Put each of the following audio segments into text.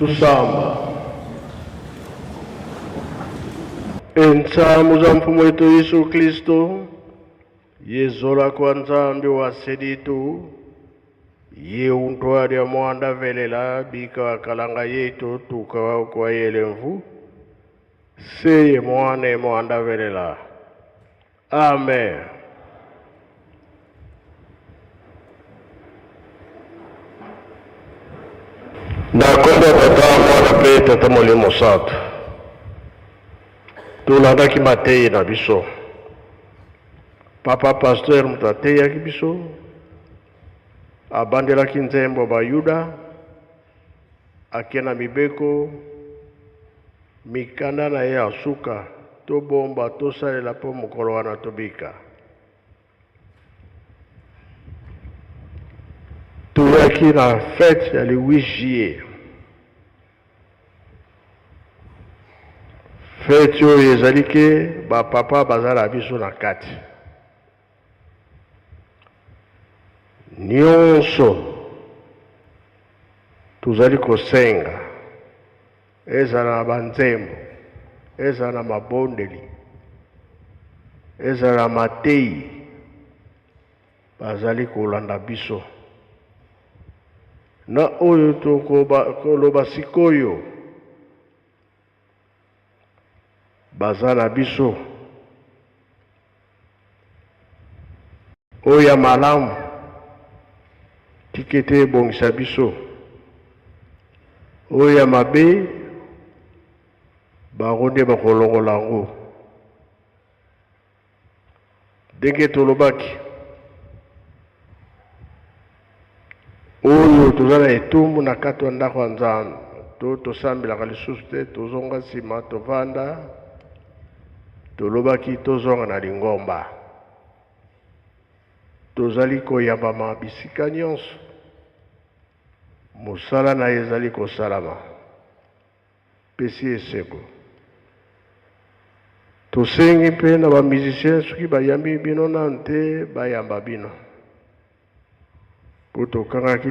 Tusamba. Ensamu za mfumo wetu Yesu Kristo, yezola kwa nzambi wa seditu, ye untwari ya mwanda velela bika wakalanga yetu tukawa kwa yele mvu, seye mwane mwanda velela. Amen. Ndakonda tata mwana pe tata molimo sato. Tulandaki matei na biso. Papa pasteur mutatei ki biso. Abandelaki nzembo ba Yuda. Akena mibeko. Mikanda na ye asuka. To bomba to salela po mokolo wana tobika. Tuyaki na fête ya le 8 juillet. Fête oyo ezali ke bapapa bazala biso na kati. Nyonso tozali kosenga, ezala na banzembo, ezala na mabondeli, ezala na matei, bazali kolanda biso. Na oyo tokoloba sikoyo, bazala biso. Oya malamu, tikete bongisa biso. Oya mabe, baronde bakolongo lango. Denge tolobaki. Oyo tozala etumbu na kati wa ndako ya Nzambe. Tosambelaka lisusu te, tozonga nsima, tovanda. Tolobaki tozonga na lingomba. Tozali koyambama bisika nyonso. Mosala na ezali kosalama. Pesi eseko. Tosengi mpe na ba musicien soki bayambi bino nante bayamba bino. Po tokangaki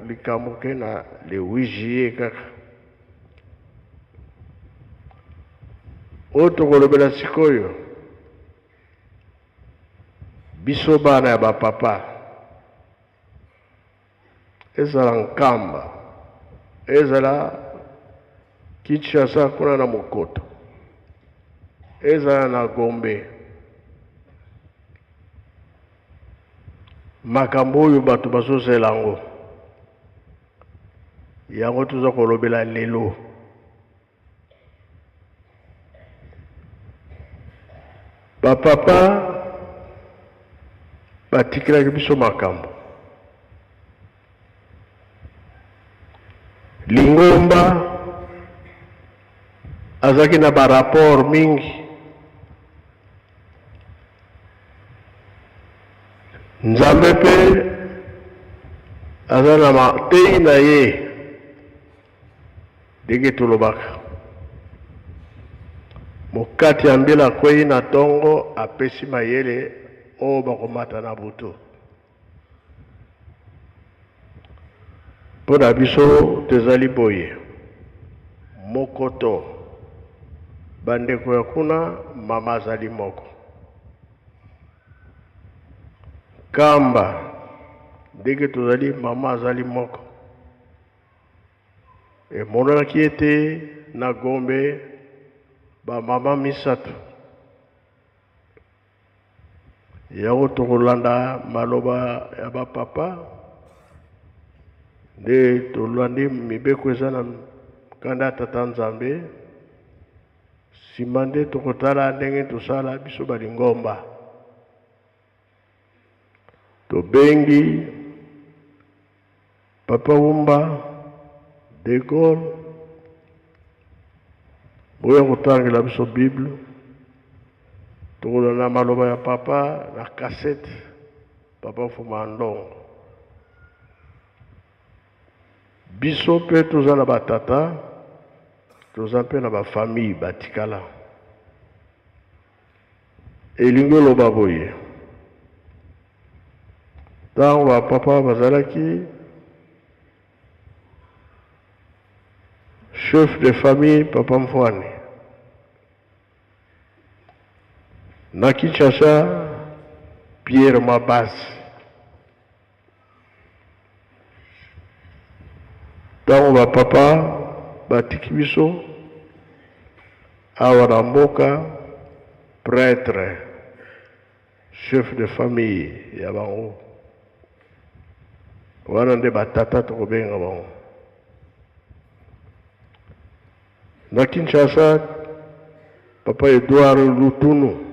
likambo ke na le 8 juillet kaka. Oyo tokolobela sikoyo. Biso bana ya bapapa. Ezala Nkamba. Ezala Kinshasa kuna na Mokoto. Ezala na Gombe. Makambo oyo bato bazozela yango. Yango toza kolobela lelo. Bapapa batikelaki biso makambo. Lingomba azaki na ba rapport mingi. Nzambe pe azana matei na ye. Denge tolobaka. Mokati ya mbila kwei na tongo apesi mayele o bakomata na butu. Pona biso tezali boye. Mokoto. Bandeko ya kuna mama azali moko. Kamba. Ndenge tozali mama azali moko. E monaki ete na Gombe ba mama misato. Yango tokolanda maloba ya ba papa. Nde tolandi mibeko eza na kanda tata Nzambe. Simande tokotala ndenge tosala biso balingomba. Tobengi Papa Wumba De Gaulle. Boya kotangela biso Bible. Tokolanda maloba ya papa na cassette. Papa Fuma Ndongo. Biso pe toza na batata. Toza pe na ba famille batikala. Elingo loba boye. Tango ba papa bazalaki chef de famille Papa Mfwani. Na Kinshasa, Pierre Mabasi. Tango ba papa batiki biso awa na mboka, prêtre, chef de famille ya bango. Wana nde batata tokobenga bango. Na Kinshasa, Papa Edouard Lutunu.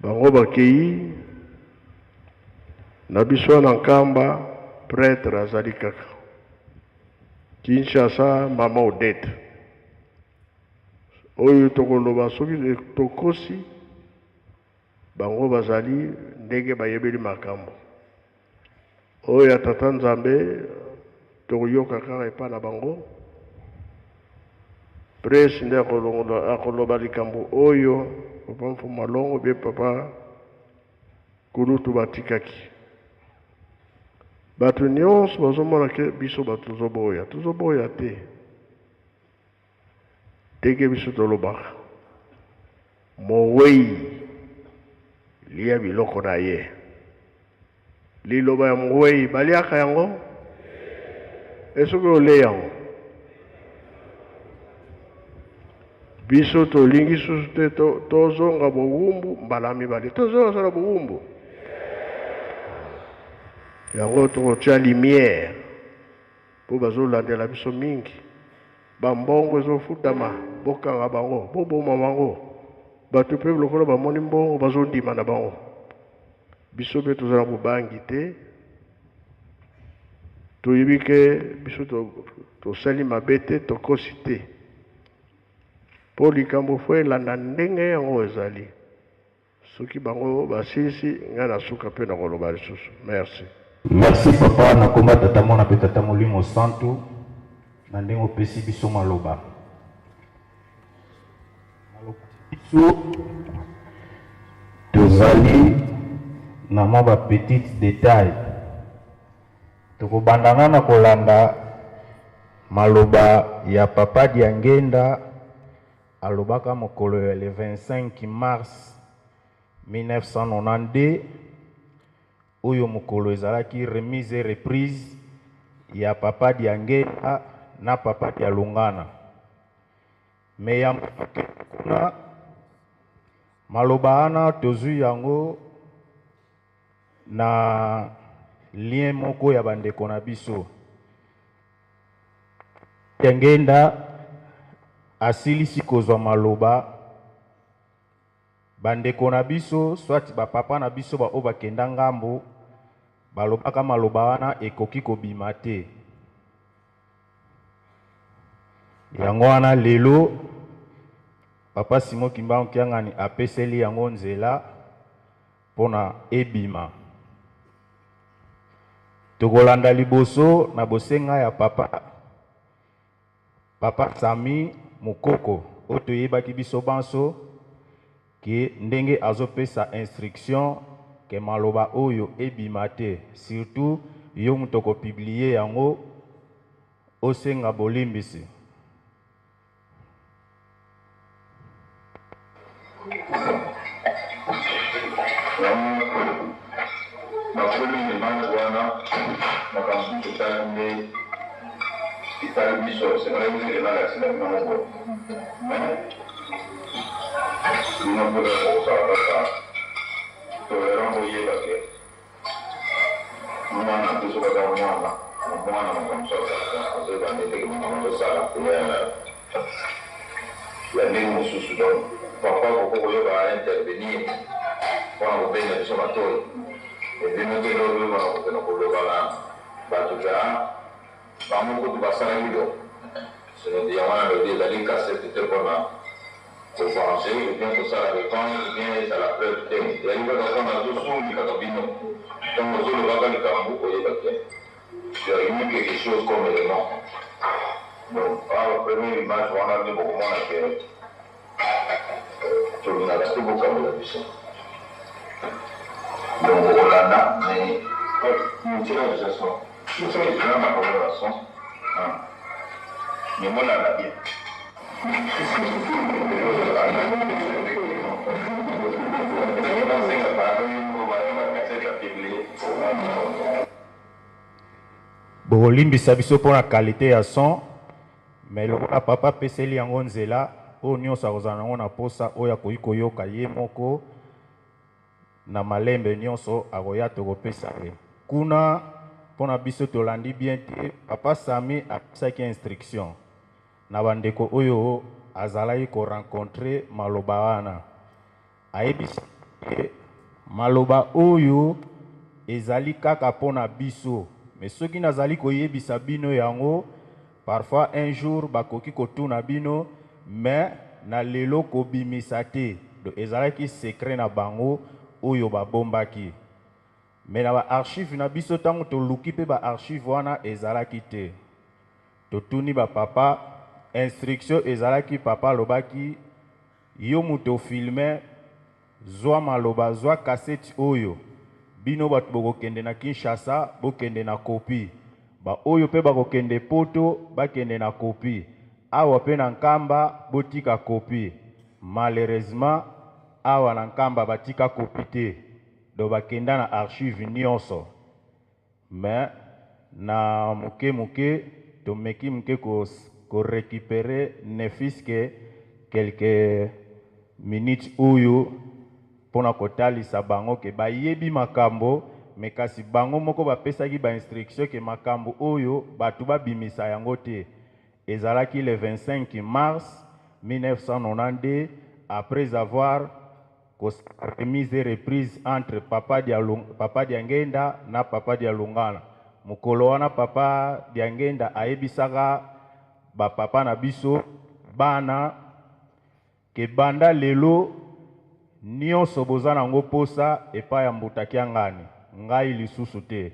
Bango bakei na biso na Nkamba, prêtre azali kaka. Kinshasa, Mama Odette. Oyo tokoloba soki tokosi bango bazali ndenge bayebeli makambo. Oyo tata Nzambe tokoyoka kaka epa na bango. Presi nde akoloba likambo oyo Papa Mfumalongo be Papa Kulutu batikaki. Bato nyonso bazomona ke biso bato tozoboya te. Teke biso tolobaka. Mowei lia biloko na ye. Liloba ya mowei baliaka yango? Esoki ole yango? Biso tolingi susu te tozonga bowumbu mbala mibale. Tozonga sala bowumbu. Yango tokotia lumière po bazolandela biso mingi. Bambongo ezofutama bokanga bango, boboma bango. Bato pe lokola bamoni mbongo bazondima na bango. Biso pe tozala bobangi te. Toyebi ke biso tosali mabe te, tokosi te. Po likambo fo elanda ndenge yango ezali. Soki bango basilisi nga na suka pe na koloba lisusu. Merci. Merci papa na komba tata mona pe tata molimo santu na ndenge opesi biso maloba. Biso tozali na mwa ba petite détail. Tokobandana na kolanda maloba ya papa Diangenda alobaka mokolo ya le 25 mars 1992 oyo mokolo ezalaki remise et reprise ya papa Diangenda na papa Dialungana. Me ya kuna maloba ana tozwi yango na lien moko ya bandeko na biso. Diangenda asilisi kozwa maloba bandeko na biso swati ba papa na biso ba oba kenda ngambo balobaka maloba wana ekoki kobima te. Yango wana lelo papa Simon Kimbangu Kiangani apeseli yango nzela pona ebima. Tokolanda liboso na bosenga ya papa Sami Mukoko oto yebaki biso banso ki ndenge azopesa instruction ke maloba oyo ebima te. Surtout yo mutoko publier yango osenga bolimbisi. Papa beaucoup va intervenir pour en obtenir des somatoires. Et bien nous devons nous en obtenir là. Batuja, vamos com o passarinho. Se não tinha uma medida ali, cacete de temporada. O francês, o tempo será de pão, vem essa la preuve tem. E aí vai dar uma dos únicos que cabino. Então o zulu vai dar campo e vai ter. E aí muito que choses comme le nom. Donc, a première image, on a dit beaucoup moins que tu n'as pas beaucoup comme la vision. Donc, on a mais nous tirons les leçons. Nous sommes les gens à la relation. Mais moi, là, bien. bolimbisa biso mpona qualité ya son mais lokola papa apeseli yango nzela oyo nyonso akozala nango na posa oyo akoki koyoka ye moko na malembe nyonso akoya tokopesa ye kuna mpona biso tolandi bien te papa Sami apesaki instruction na bandeko oyo azalaki korencontre maloba wana ayebisi maloba oyo ezali kaka mpona biso mais soki nazali koyebisa bino yango parfois un jour bakoki kotuna bino mais na lelo kobimisa te donc ezalaki secret na bango oyo babombaki mais na ba archive na biso tango toluki pe ba archive wana ezalaki te totuni ba papa instruction ezalaki papa lobaki yo muto filme zwa maloba zwa cassette oyo bino bato bokokende na Kinshasa bokende na kopi ba oyo pe bakokende poto bakende na kopi awa pe na nkamba botika kopi malheureusement awa na nkamba batika kopi te do bakenda na archive nyonso mais na muke tomeki muke ko récupérer ne fiske quelques minutes oyo pona kotalisa bango ke bayebi makambo me kasi bango moko bapesaki ba instruction ke makambo oyo batu babimisa yango te ezalaki le 25 mars 1992 après avoir remise et reprise entre Papa Diangenda na Papa Dialungana mukolo wana Papa Diangenda ayebisaka ba papa na biso bana ke banda lelo nyonso boza nango posa epai ya mbutaki ya ngani ngai lisusu te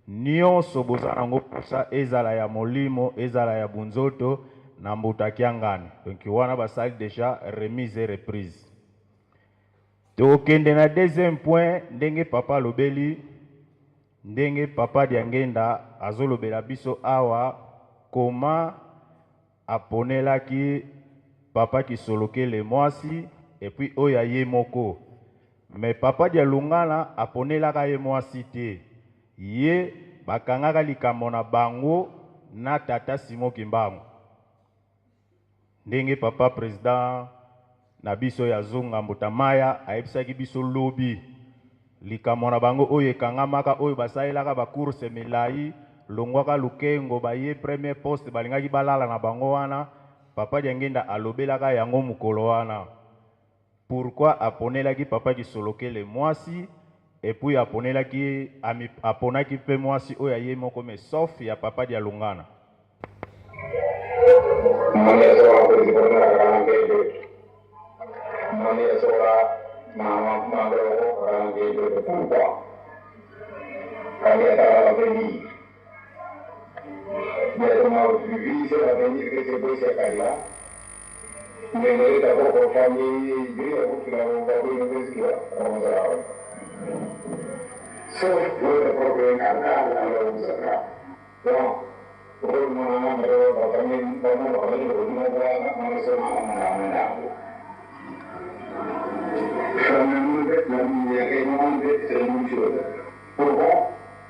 nyonso boza nango posa ezala ya molimo ezala ya bunzoto na mbutaki ya ngani donc wana basali déjà remise et reprise tokende na deuxième point ndenge papa lobeli ndenge Papa Diangenda azolobela biso awa koma aponelaki papa Kisolokele mwasi et puis oya ye moko mais Papa Dialungana aponelaka ye mwasi te ye bakangaka likambo na bango na tata Simo Kimbangu ndenge papa président na biso ya Zonga Mbutamaya ayebisaki biso lobi likambo na bango oyo ekangamaka oyo basalelaka ba course milai longwaka lukengo baye premier poste balingaki balala na bango wana Papa Diangenda alobelaka yango mukolo wana pourquoi aponelaki papa Kisolokele mwasi et puis aponaki pe mwasi oyo aye moko mais sauf ya Papa Dialungana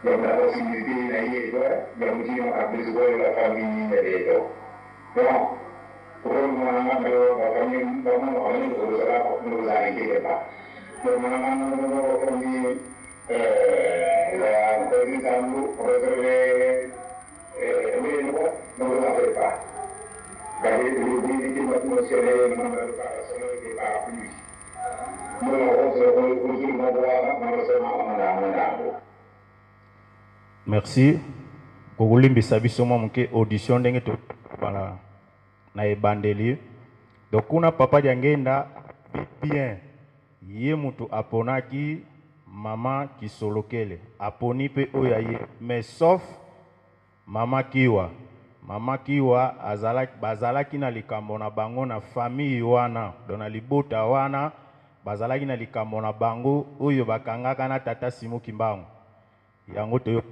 la possibilité d'aller a besoin de la famille merci kokulimbisa biso mwa muke audition ndenge to bala na ebandeli donc kuna Papa Diangenda bien ye mutu aponaki mama Kisolokele aponi pe oya ye mais sauf mama Kiwa bazalaki na likambo na bango na famille wana donc na libota wana bazalaki na likambo na bango oyo bakangaka na tata Simo Kimbangu yango to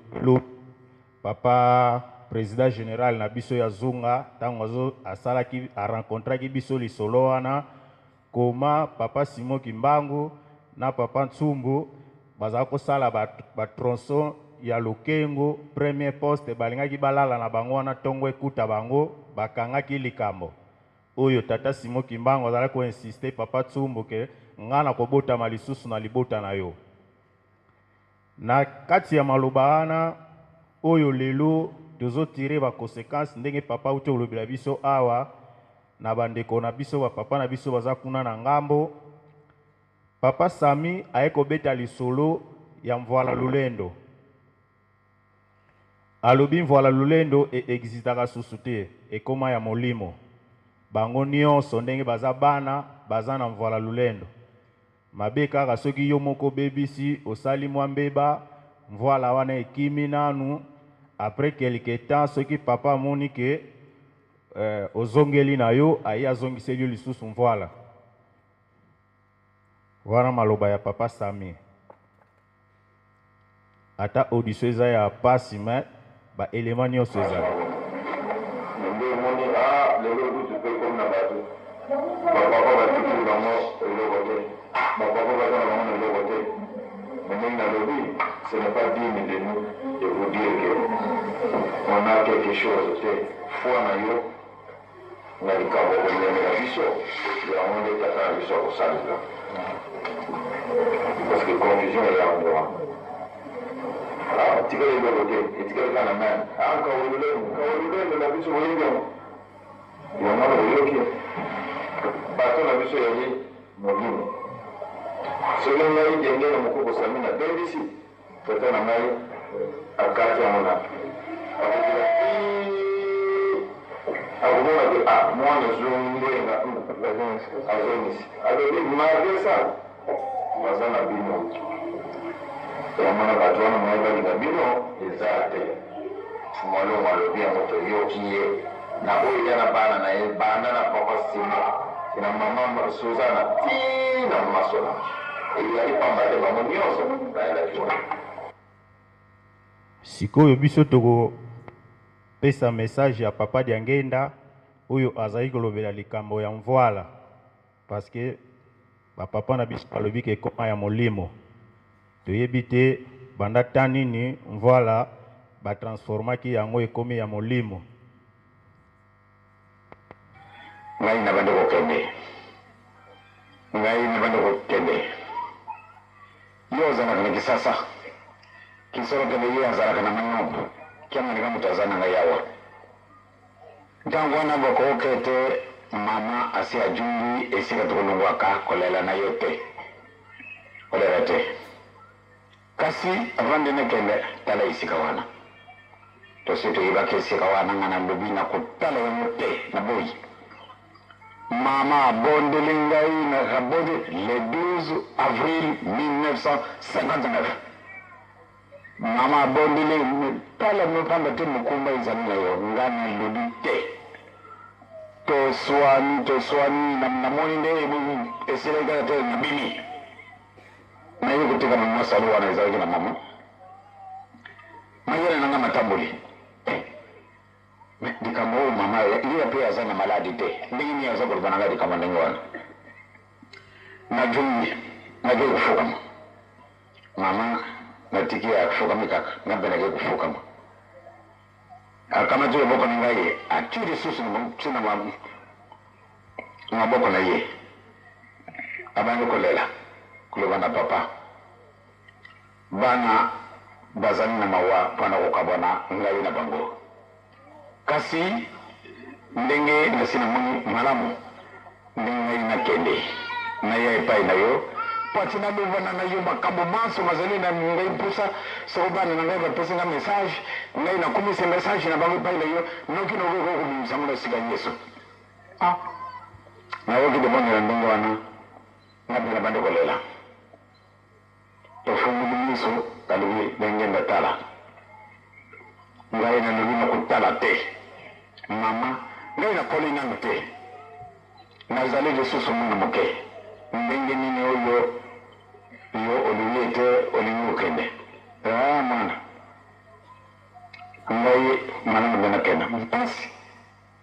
papa président général na biso ya Zunga tango asalaki a rencontraki biso lisolo wana koma papa Simon Kimbangu na papa Ntsumbu baza kosala ba tronçon ya Lukengo premier poste balingaki balala na bango wana tongo ekuta bango bakangaki likambo oyo tata Simon Kimbangu azala ko insister papa Ntsumbu ke ngana kobotama lisusu na libota na yo na kati ya maloba wana oyo lelo tozotire ba conséquences ndenge papa uti olobela biso awa na bandeko na biso ba papa na biso baza kuna na ngambo. Papa Sami ayekobeta lisolo ya Mvoala Lulendo. Alobi Mvoala Lulendo existaka susu te ekoma ya molimo. Bango nyonso ndenge baza bana baza na Mvoala Lulendo. Mabe kaka soki yo moko bebisi osali mwa mbeba Mvoala wana ekimi nanu après quelque temps soki papa amoni ke ozongeli na yo ayi azongiseli yo lisusu Mvoala. Wana maloba ya papa Sami. Ata audition eza ya pasi me ba élément nyonso eza. Ndio moni lelo biso pe comme na bato. Papa ba tiki bango eloko te. Papa ba tana bango eloko te. Mais na lobby, ce n'est pas digne de nous de vous dire que on a quelque chose, c'est foi na yo. Na likabo ko na biso. Ya on est tata biso ko salila. Parce que confusion est là en droit. Tu peux les bloquer, et tu peux la main. Quand vous voulez, la bise au milieu. Il y a un bloqué. Bâton la bise au milieu, mobile. Selon moi, il y a un gars qui a mis la belle ici. Peut-être un mail à 4 ans. Moi, je suis un malgré ça. Mazana bino. Yamana batwana mweba ligabino ezate. Mwalo bia moto yokiye. Na oyo yana bana na ye bana na papa Sima. Ina mama Suzana tina masola. Yali pambale bango nyonso na ela kiwa. Sikoyo biso toko pesa message ya papa Diangenda oyo azali kolobela likambo ya Mvoala parce que ba papa na biso balobi ke koma ya molimo toyebi te banda tani ni Mvoala ba transformaki yango ekomi ya molimo. Ngai na bando kokende yo zana kana kisasa kisoro kende yo zana kana manyobo kiama ni kama tazana ngai yawa ntango na boko okete mama asi ajungi esika tukulungwaka kolela na yote kolela te kasi avande nekende tala isika wana tosito ibake isika wana ngana lobi na kutala yote na boyi mama bondelingai na rabode le 12 avril 1959 mama bondelingai tala mpamba te mukumba izamina yo ngana lobi te toswani na moni nde esirega te na bini na hiyo kutika mama salu wana izaki na mama mayele nanga matambuli dikamo mama ile pia zana maladi te ndini ya zako bana ngadi kama ndingo wana na juu kufuka mama natikia kufuka mikaka ngamba na kufuka kama tu boko ningaye atiri susu na mama ngaboko na ye abango kolela kuloba na papa bana bazani na mawa pana kokabona ngai na bango kasi ndenge na sina muni malamu ndenge na kende na ye pai na yo pati na luvana na yo makambo manso mazali na ngai pusa so bana na ngai bapesa nga message ngai na kumisa message na bango pai na yo noki no go kumsamula sika Yesu na woki de boni ndongo wana na bila bande kolela to fungu miso kalwi ndenge ndatala ngai na nulima kutala te mama ngai na kolina te na zali Yesu mungu moke ndenge nini oyo yo oluyete olinukende mwana ngai mana mena kena mpasi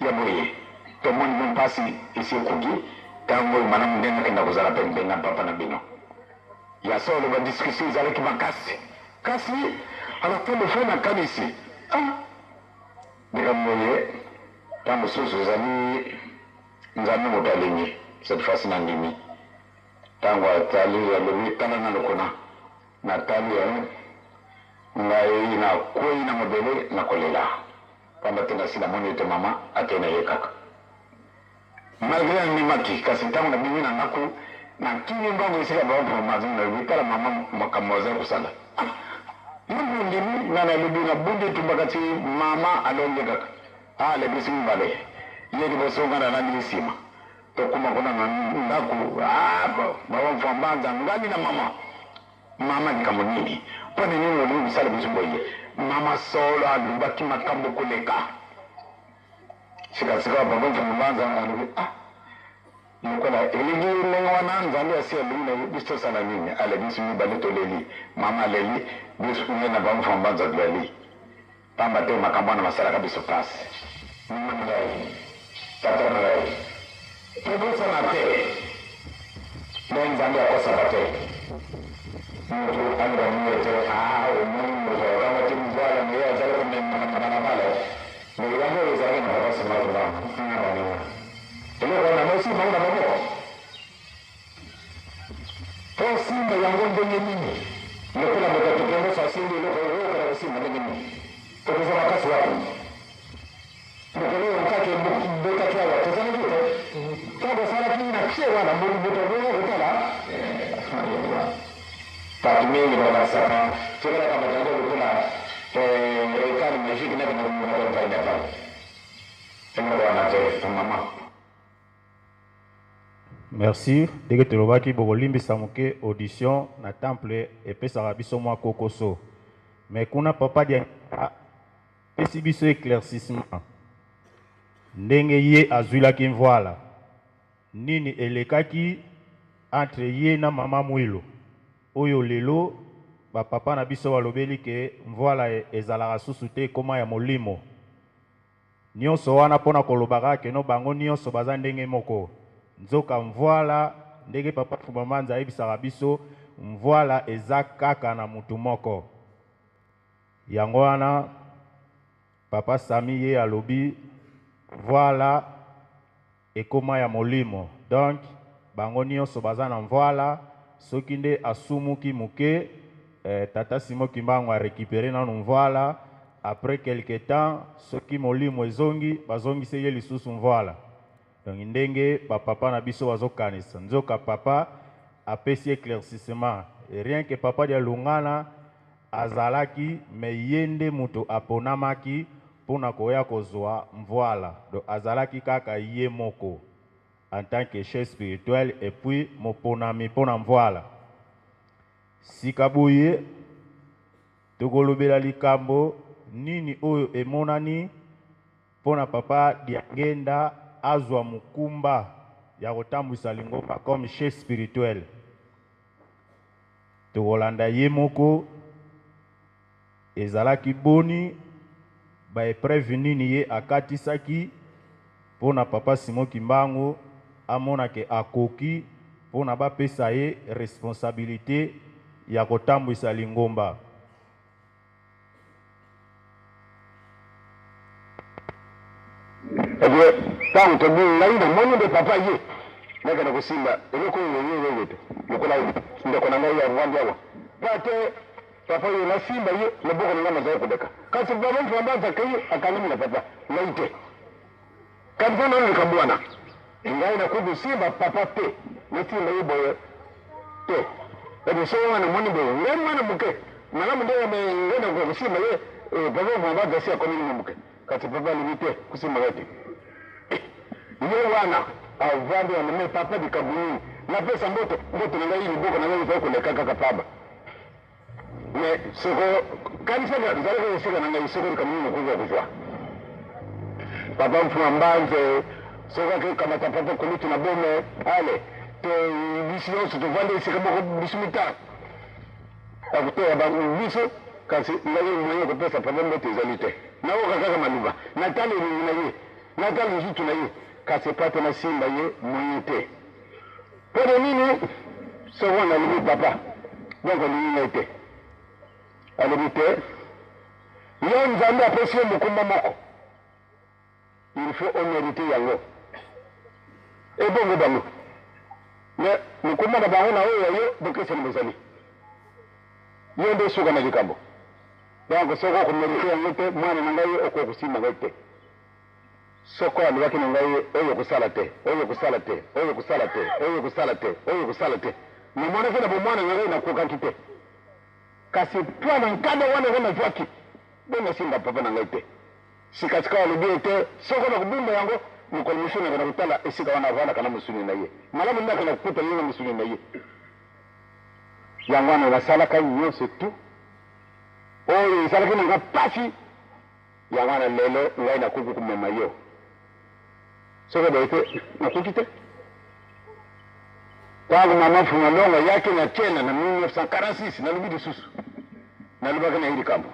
ya boye to mon mpasi isi kugi tango mana mena kena kuzala pembe na papa na bino ya solo ba discussion zale kimakasi kasi ala telefona kanisi Dikamoye, tangu susu zali nzani mutalinyi, cette fois na ndimi. Tangu atali ya lubi tana na lukuna, na tali ya ngai na koi na modele na kolela. Pamba tena sina monite mama atena yekaka. Malgré ni maki, kasi tangu na bibi na naku, na kini mbangu isika bawa mazini na wikala mama makamoza kusala. Mungu ndimi na lubi na bunde tumbakati mama alonge kaka le bisimu bale yedi bosonga na nani sima to kuma kuna ndaku baba mfambanza ngani na mama ni kamunini kwa nini wali misala bisimu boye mama solo alubaki makambo kuleka sika baba mfambanza alubi Nikola eligi nenga nzali asia luna bisto sana nini ale bisimu bale toleli mama leli bisu ngena bamu fambanza dwali pamba te makambo na masala kabisa pasi mmangai tata mmangai tuko sana te nzali akosa bate mtu anga mwete umungu kama timu bala ni ya zalo na bala ni wangu zalo na basi mara Telo na mosi mauna mamoko. Tosi mayango ndenge nini. Nokula mtoto kendo sasindi loko roho kwa sima ndenge nini. Kwa sababu kasi wapi. Nokole mkake mbota kwa watu sana kitu. Kwa sala kini na kisha na mbona mtoto roho utala. Tatumeni kwa sasa. Tena kama jambo kuna ekani mjiki na kuna mmoja faida pale. Tena wana te mama. Merci. Dès que tu l'as vu, Bogolimbi Samuke, audition, na temple, et puis ça va biso moi kokoso. Mais kuna papa dia, pesi biso éclaircissement. Ndenge ye azula kim voilà. Nini elekaki entre ye na mama mwilo. Oyo lelo, ba papa na biso walobeli ke voilà ezalaka susu te koma ya molimo. Nyonso wana pona kolobaka ke no bango nyonso baza ndenge moko. Nzoka mvoila ndenge papa Fumamanza ebisaka biso mvoila eza kaka na mutu moko yango wana papa Sami ye alobi voila ekoma ya molimo donc bango nyonso baza na mvoila soki nde asumuki muke tata Simo Kimbangu a récupéré na mvoila après quelque temps soki molimo ezongi bazongise ye lisusu mvoila. Donc ndenge papa na biso wazokanisa nzoka papa apesi éclaircissement et rien que papa dia lungana azalaki me yende muto aponamaki pona koya kozwa mvoila donc azalaki kaka ye moko en tant que chef spirituel et puis moponami pona mvoila sikabuye tokolobela likambo nini oyo emonani pona papa dia ngenda azwa mukumba ya kotambwisa lingomba comme chef spirituel. Tokolanda ye moko ezalaki boni ba épreuve nini ye akatisaki pona papa Simo Kimbangu amona ke akoki pona bapesa ye responsabilité ya kotambwisa lingomba. Tangu tobi ngai na mono de papa ye naka na kusimba eloko yenyewe yote lokola ndeko na ngai ya ngwandi awa bate papa ye na simba ye na boko na maza kudeka kasi baba mtu ambaye kai akalimi na papa laite kabisa na nikabwana ngai na kudu simba papa te na simba ye boye te ebe so wana moni boye ngai mwana muke na mdo ya ngena kwa kusimba ye baba mwana gasi ya komini muke kasi papa limite kusimba yote Ye wana avandi wa mme papa di kabuni na pesa mboto na ngai mboko na ngai kwa kaka kapaba me soko kanisa ya zalego sika na ngai soko kamuni kuza kujwa papa Mfumbanze soko ke kama papa kulutu na bome ale te visio so to vande sika boko bismita akutoa ba viso kasi ngai mwenye kopesa papa mbote ezalite na oka kaka maluba natali ni na ye natali njitu na ye kasi pate na simba ye mwenye te pode nini sokona libi papa donc ni ngete alibite yo nzambe apesi yo mokumba moko il faut honoriter yango ebongo bango mais mokumba na bango na oyo yo bokesani bozali yo nde suka na likambo donc soko okomerite yango te mwana na ngai okokusimba ngai te soko alobaki na ngai oyo kosala te oyo kosala te oyo kosala te oyo kosala te oyo kosala te namonaki na bomwana na ngai nakokaki te kasi mpo na nkada wana ngo nazwaki bona simba papa na ngai te sikasika alobi ete soko na kobimba yango mokolo mosusu nakana kotala esika wana avandaka na mosuni na ye malamu ndaka na kokuta ye na mosuni na ye yango wana nasalaka nyonso tu oyo esalaki nanga mpasi yango wana lelo ngai nakoki komema yo soki boye te nakoki te ntango mama fungalongo yaki na tiena na 1946 nalobi lisusu nalobaki na ye likambo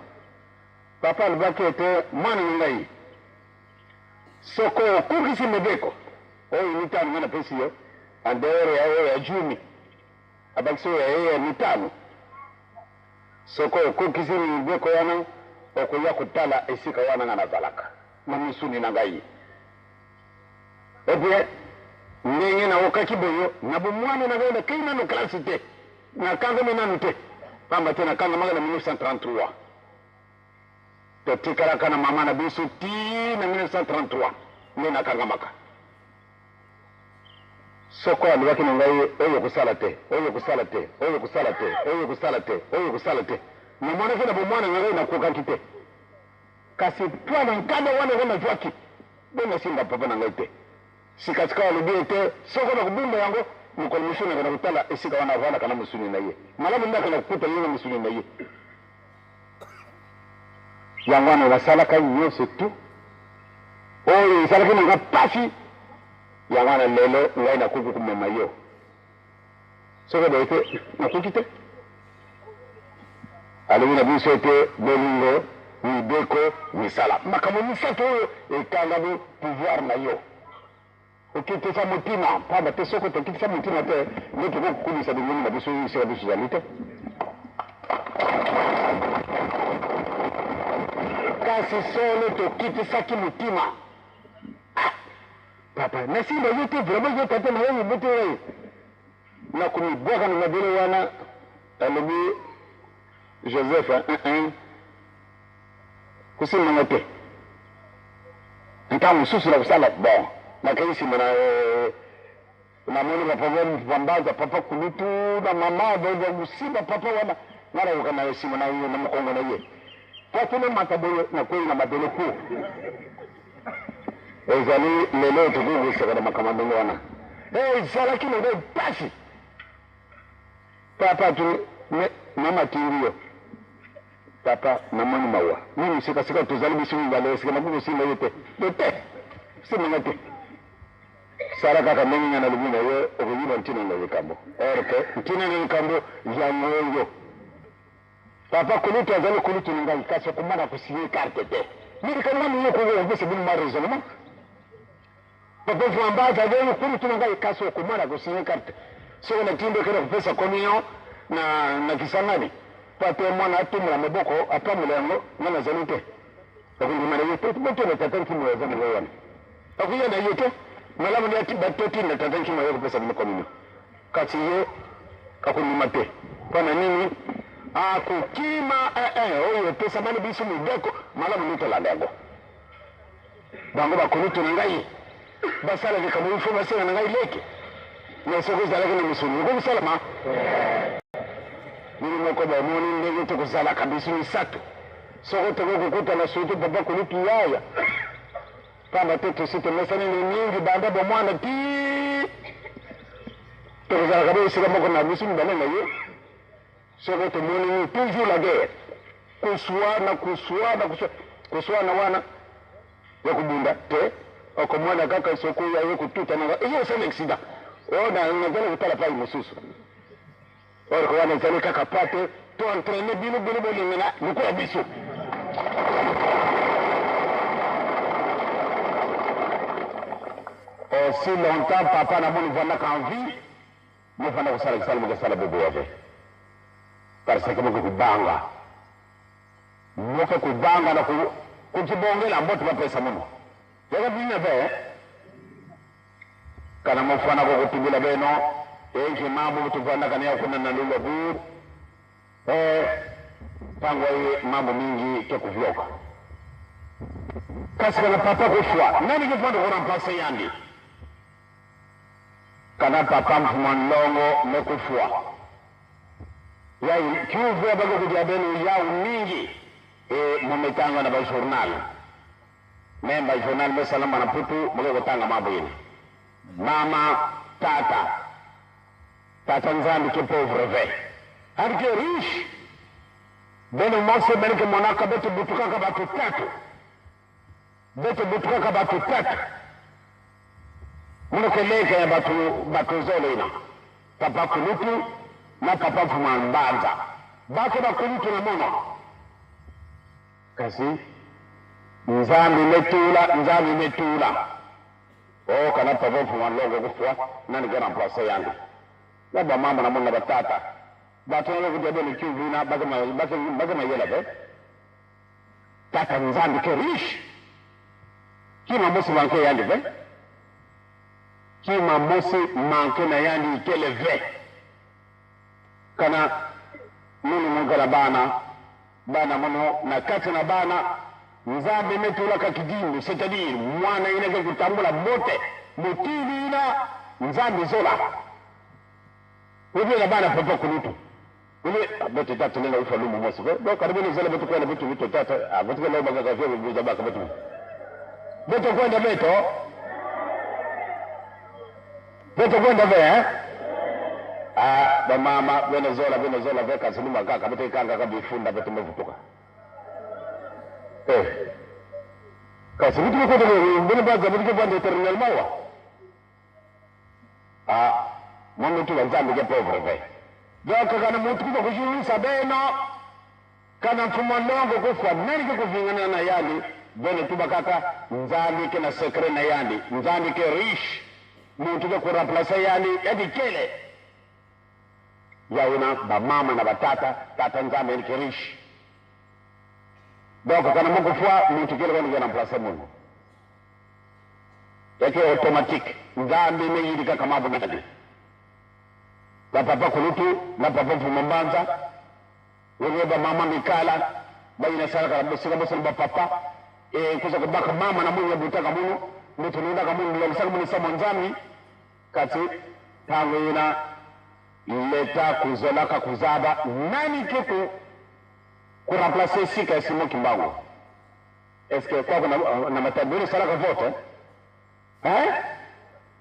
papa alobaki ete mwana na ngai soko okokisi mibeko oyo mitano nga napesi yo andeore ya oyo ya jumi abakisi oyo ya ye ya mitano soko okokisi mibeko wana okoya kotala esika wana nga nazalaka na misuni na ngai epie ndenge naokaki boyo na bomwana na ngai nakei nano klasi te nakangami nano te pamba te nakangamaka na 1933 totikalaka na mama na biso ti na 1933 nde nakangamaka soko alobaki na ngai oyo kosala te oyo kosala te oyo kosala te oyo kosala te oyo kosala te namonaki na bomwana na ngai nakokaki te kasi mpo na nkada wana ngo nazwaki nde nasimba papa na ngai te sikasika alobi ete soko na kobimba yango mokolo mosusu nakana kotala esika wana avandaka na mosuni na ye malamu ndaka na kokuta ye na mosuni na ye yango wana nasalaka nyonso tu oyo esalaki nanga mpasi yango wana lelo ngai nakoki komema yo soki boye te nakoki te alobi na biso ete bolingo mibeko misala makambo misato oyo ekangami pouvoir na yo okitisa motima pamba te soko tokitisa motima te nde tokokokulisa bingeni na biso esika biso ezali te kasi solo tokitisaki motima papa nasimba ye te vraiment ye tate na ye mobutu oyo nakomibwaka na mabele wana alobi joseph kosimbanga te ntango mosusu na kosala bon nakei nsima namoni papa bambaza papa kulutu na mama mosimba papa wana nanayoka na nsima na mokongo na ye patene mata boyo nakwei na mabele ku ezali lelo tokokosaka na makambo ndenge wana ezalaki na ngai mpasi papa tu mama tingi yo papa namoni mawa nini sikasika tozali biso mibale esika nakokosimba ye te te simbanga te sala kaka ndenge nga nalobi na yo okoyiba ntina na likambo or ke ntina na likambo yango oyo papa kulutu azali kulutu na ngai kasi okomana kosinye karte te milikamwa niyo koyo opesa bino ma raisonnement papa flambaza azali kulutu na ngai kasi okomana kosinye karte soko natindokela kopesa communion na kisangani pate mwana atumula maboko apamula yango nga nazali te okondima na ye te botona tata nkimo yaza na ngai wana okuyenda ye te malamu ndi batotinda tata nkimo ye kopesa bino communion kasi ye akondima te mpona nini akokima oyo opesa bana biso mibeko malamu ndi tolanda yango bango bakolutu na ngai basala likambo ifo basenga na ngai leke na soko ezalaki na misuni okomisalama nini moko bamoni ndenge tokozalaka biso misato soko tokokokutana surtout papa kolutu yaya pamba te tosi tomesani ni mingi banda bomwana ti tokozalaka bo esika moko na biso mibale na ye soko tomoni toujours la guerre kuswana wana ya kubunda te okomwana kaka soko yaye kututana iyo osala accident nazali kotala pai mosusu or ko wana ezali kaka pate to entraîner bino bolingana nous ko biso aussi longtemps papa na moni vana kan vie mo fana ko sala bobo yabe parce que mo ko banga mo ko banga na ko kujibongela mboto ba pesa muno yaka binya be kana mo fana ko kutubula beno eje mambo tuvana kana yakuna na lulu bur pango mambo mingi ke kuvyoka kasi kana papa kushwa nani kifando ko rampasa yandi kana papa mfumandongo mekufua yai kiuvu abago kujabenu yao mingi mumetanga na ba journal memba journal mesalama na putu mgo kutanga mambo yini mama tata nzambi ke pauvre ve harke riche beno mose benke monaka beto butuka ka batu tatu muno keleka ya batu zole ina papa kulutu na papa fumambanza bako bakulutu na mono kasi nzambi metula kana papa fumalongo kufua nani gara mplasa yangu labda mama na mwana batata batu na logo jabele kivina bagama yela be tata nzambi ke riche kima mosi manke yandi be kima mosi manke na yandi kele ve kana munu mungala bana mono na kati na bana nzambe metula ka kidimbu c'est-à-dire mwana inake kutambula bote mutili ina nzambe zola wewe na bana papa kulutu wewe bote tatu nenda ufa lumu mosi kwa karibu zile bote kwa vitu tata bote kwa leo baka kwa vitu baka bote kwenda bote kwenda be ba mama Venezuela veka silima kaka bote kanga kabifunda bote mvutoka kasi vitu viko ndio mbona baza vitu kwa eternal mawa mama tu nzambi ke pauvre ve donc kana mtu kwa kujulisa beno kana mfumandongo kufa nani kuvingana na yali bene tu bakaka nzambi ke na secret na yandi nzambi ke riche mtu kwa remplacer yali yadi kele yauna ba mama na tata nzambi ke riche donc kana mo kufua mtu kile kwa ngana place mungu yake automatique nzambi imeyidika kama bunadi la papa kulutu la papa fumambanza wewe ba mama mikala baina sala kala bosika ba papa kuza kubaka mama na mungu butaka muno mtu nunda kama mungu la sala mungu sa nzambi kati tawina leta kuzolaka kuzaba nani kiko pour remplacer ici Kassimo Kimbango. Est-ce que quoi na matabiri salaka vote?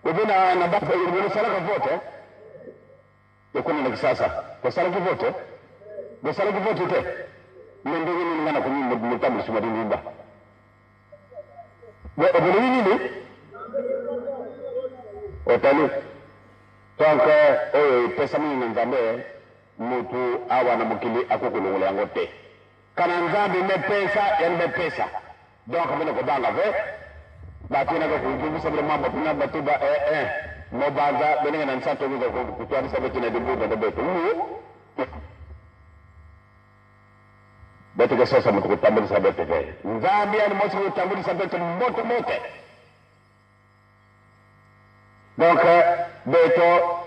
Ubina na baba ubina salaka vote? Yakuna na kisasa. Kwa salaka vote? Kwa salaka vote te. Ndio nini ngana kwa mtabu sumadi nimba. Ubina nini? Otali. Donc pesa mimi nzambe mtu awa na mukili akukulungule yangote. Kana nzambi mepesa donc mene ko banga ve batina ko kujubu sabra mambo tuna batuba mo banga bene na nsato ngo ko kutwani sabati na dibu da beto beto ko sasa mtu kutambuli sabati ve nzambi ani mosi kutambuli sabati mote donc beto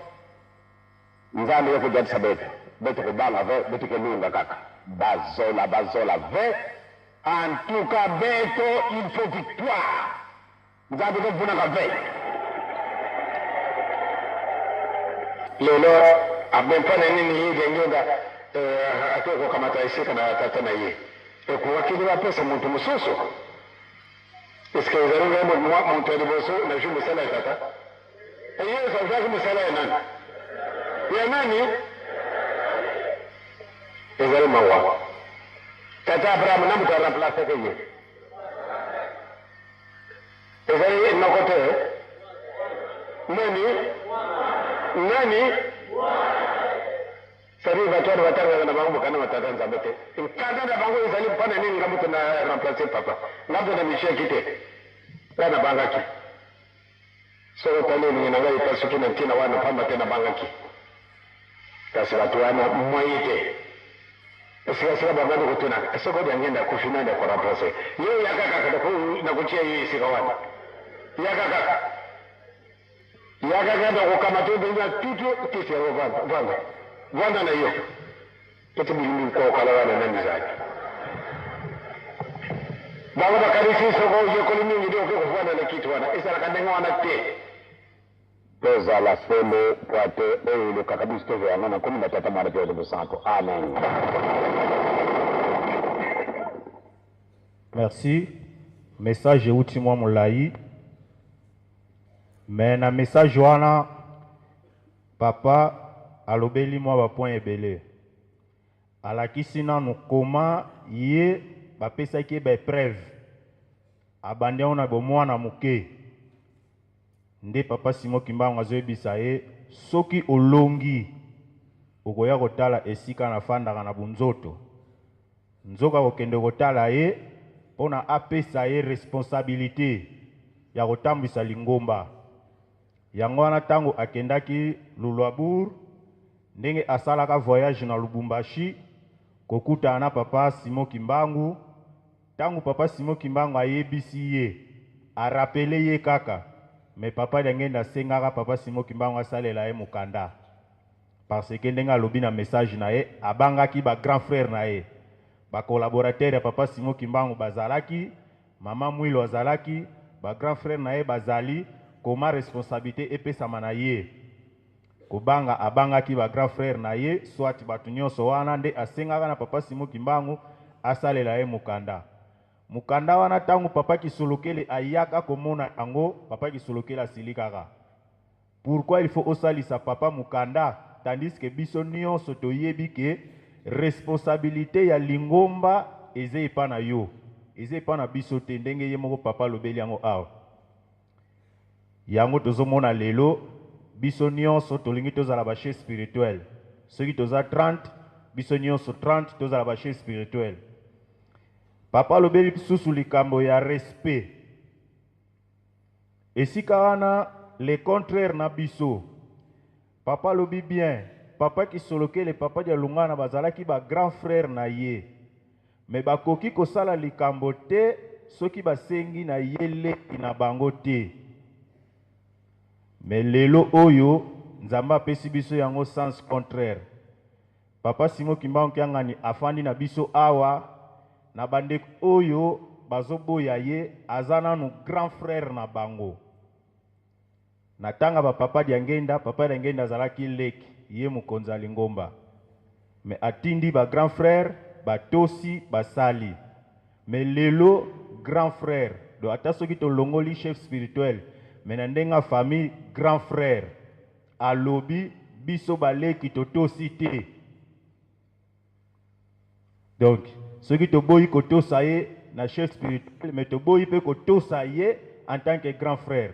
nzambi ko jadi sabati beto ko banga ve beto ko lunga kaka bazola ve en tout cas beto il faut victoire nzambi ko vuna ka ve lelo abempana nini hivi nyoga atoko kama taishika na tata na yeye ko wakili wa pesa mtu msusu eske zarunga mwa mtu aliboso na shumu sala tata yeye sasa kumsala ya nani ezali mawa tata Abraham na mtu remplacer keye ezali nokote nani Sari batwari batanga na bango kana batata nzambete. Kada na bango izali pana nini ngabuto na remplacer papa. Ngabuto na Michel kite. Kana bangaki. So tale ni nanga ipasuki na tina wana pamba tena bangaki. Kasi watu wana mwaite. Sika babando kutuna. Soko jangenda kufinanda kwa remplacer. Yeye yakaka kada na kuchia yeye sika wana. Yakaka. Yakaka ndo kama tu bila tutu kisi ya vanda. Vanda na hiyo. Kitu mimi kwa kalawana na mizani. Bago bakarisi soko yo kolimi ndio kwa kufanya na kitu wana. Isa kandenga wana te. Pesa la solo poate le kakabisto vya ngana 13 mara kwa santo. Amen. Merci. Message ultimo molai. Mais na message wana papa alobeli mwa ba point ebele. Alakisi nanu koma ye bapesaki ba preuve. Abandi ona bomwana muke. Nde papa Simo Kimbangu azoyebisa ye soki olongi okoya kotala esika na fandaka na bunzoto. Nzoka kokende kotala ye pona apesa ye responsabilité ya kotambwisa lingomba. Yango wana tango akendaki Lulwabur ndenge asalaka voyage na Lubumbashi kokuta na papa Simo Kimbangu. Tango papa Simo Kimbangu ayebisi ye arapele ye kaka mais papa ngenda sengaka papa Simo Kimbangu asalela ye mukanda parce que ndenge alobi na message na ye abangaki ba grand frère na ye ba collaborateur ya papa Simo Kimbangu bazalaki mama Mwilo azalaki ba grand frère na ye bazali koma responsabilité epesama na ye kobanga abangaki ba grand frère na ye soit batu nyonso wana nde asengaka na papa Simo Kimbangu asalela ye mukanda. Mukanda wana tangu papa Kisolokele ayaka komona ango papa Kisolokele asilikaka. Pourquoi il faut osalisa papa mukanda tandis que biso nyonso toyebi ke responsabilité ya lingomba eze epa na yo. Eze epa na biso te ndenge ye moko papa lobeli yango awa. Yango tozomona lelo biso nyonso tolingi tozala ba chef spirituel. Soki toza 30 biso nyonso 30 tozala ba chef spirituel. Papa lobeli susu likambo ya respect. Esika wana le contraire na biso. Papa lobi bien. Papa Kisolokele papa dia lungana bazalaki ba grand frère na ye. Me bakoki kosala likambo te soki basengi na yele ina bango te. Me lelo oyo nzamba pesi biso yango sens contraire. Papa Simo Kimbangu kiangani afandi na biso awa na bandeko oyo bazoboya ye azana no grand frère na bango. Na tanga ba papa diangenda azalaki leki ye mukonza lingomba. Me atindi ba grand frère batosi basali. Me lelo grand frère do atasoki to longoli chef spirituel menandenga famille grand frère alobi biso baleki totosi te. Donc ce qui te boyi koto saye na chef spirituel, mais te boyi pe koto saye en tant que grand frère.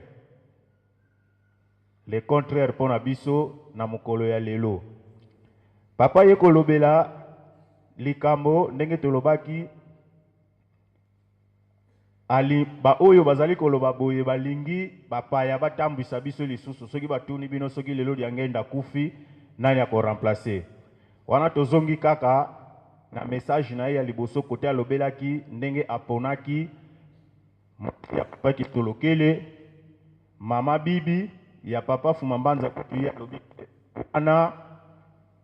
Le contraire pour nabiso na mukolo ya lelo. Papa ye kolobela likambo ndenge tolobaki ali ba oyo bazali koloba boye balingi bapaya batambwisa biso lisusu soki batuni bino soki lelo diangenda kufi nani ako remplacer. Wana tozongi kaka na message na ya liboso kote alobelaki ndenge aponaki ya papa Kisolokele mama bibi ya papa Fumambanza kutuya lobi ana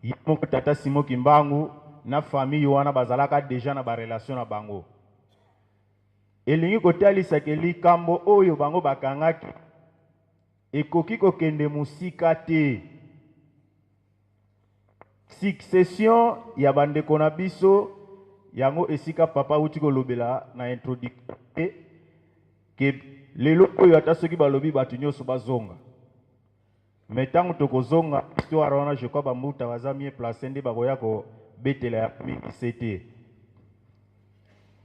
yimoko tata Simo Kimbangu na famille wana bazalaka déjà na ba relation na bango. Elingi kote alisake likambo oyo bango bakangaki ekoki kokende musika te. Succession ya bandeko na biso yango esika papa uti kolobela na introduction ke lelo oyo ata soki balobi batu nyonso bazonga. Metango tokozonga histoire wana je crois bamuta bazamie place nde bakoya ko betela ya mikisete.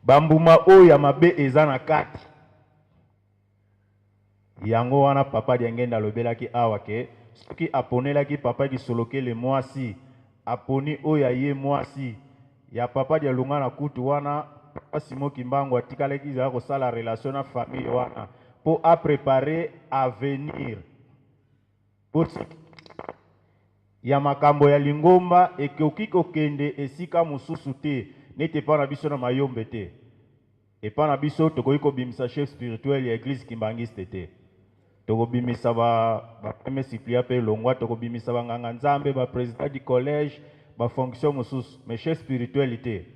Bambuma oyo ya mabe eza na kati. Yango wana papa diangenda lobelaki awa ke soki aponelaki papa Kisolokele mwasi aponi oya ye mwasi ya papa dia lungana kutu wana papa Simon Kimbangu atikalaki za ko sala relation na famille wana pour a préparer avenir pour ya makambo ya lingomba ekoki kokende esika mosusu te nete pa na biso na mayombe te epa na biso tokoki kobimisa chef spirituel ya église kimbangiste te tokobimisa premier supplia pe longwa tokobimisa banganga nzambe président du collège fonction mosusu mais chef spirituel te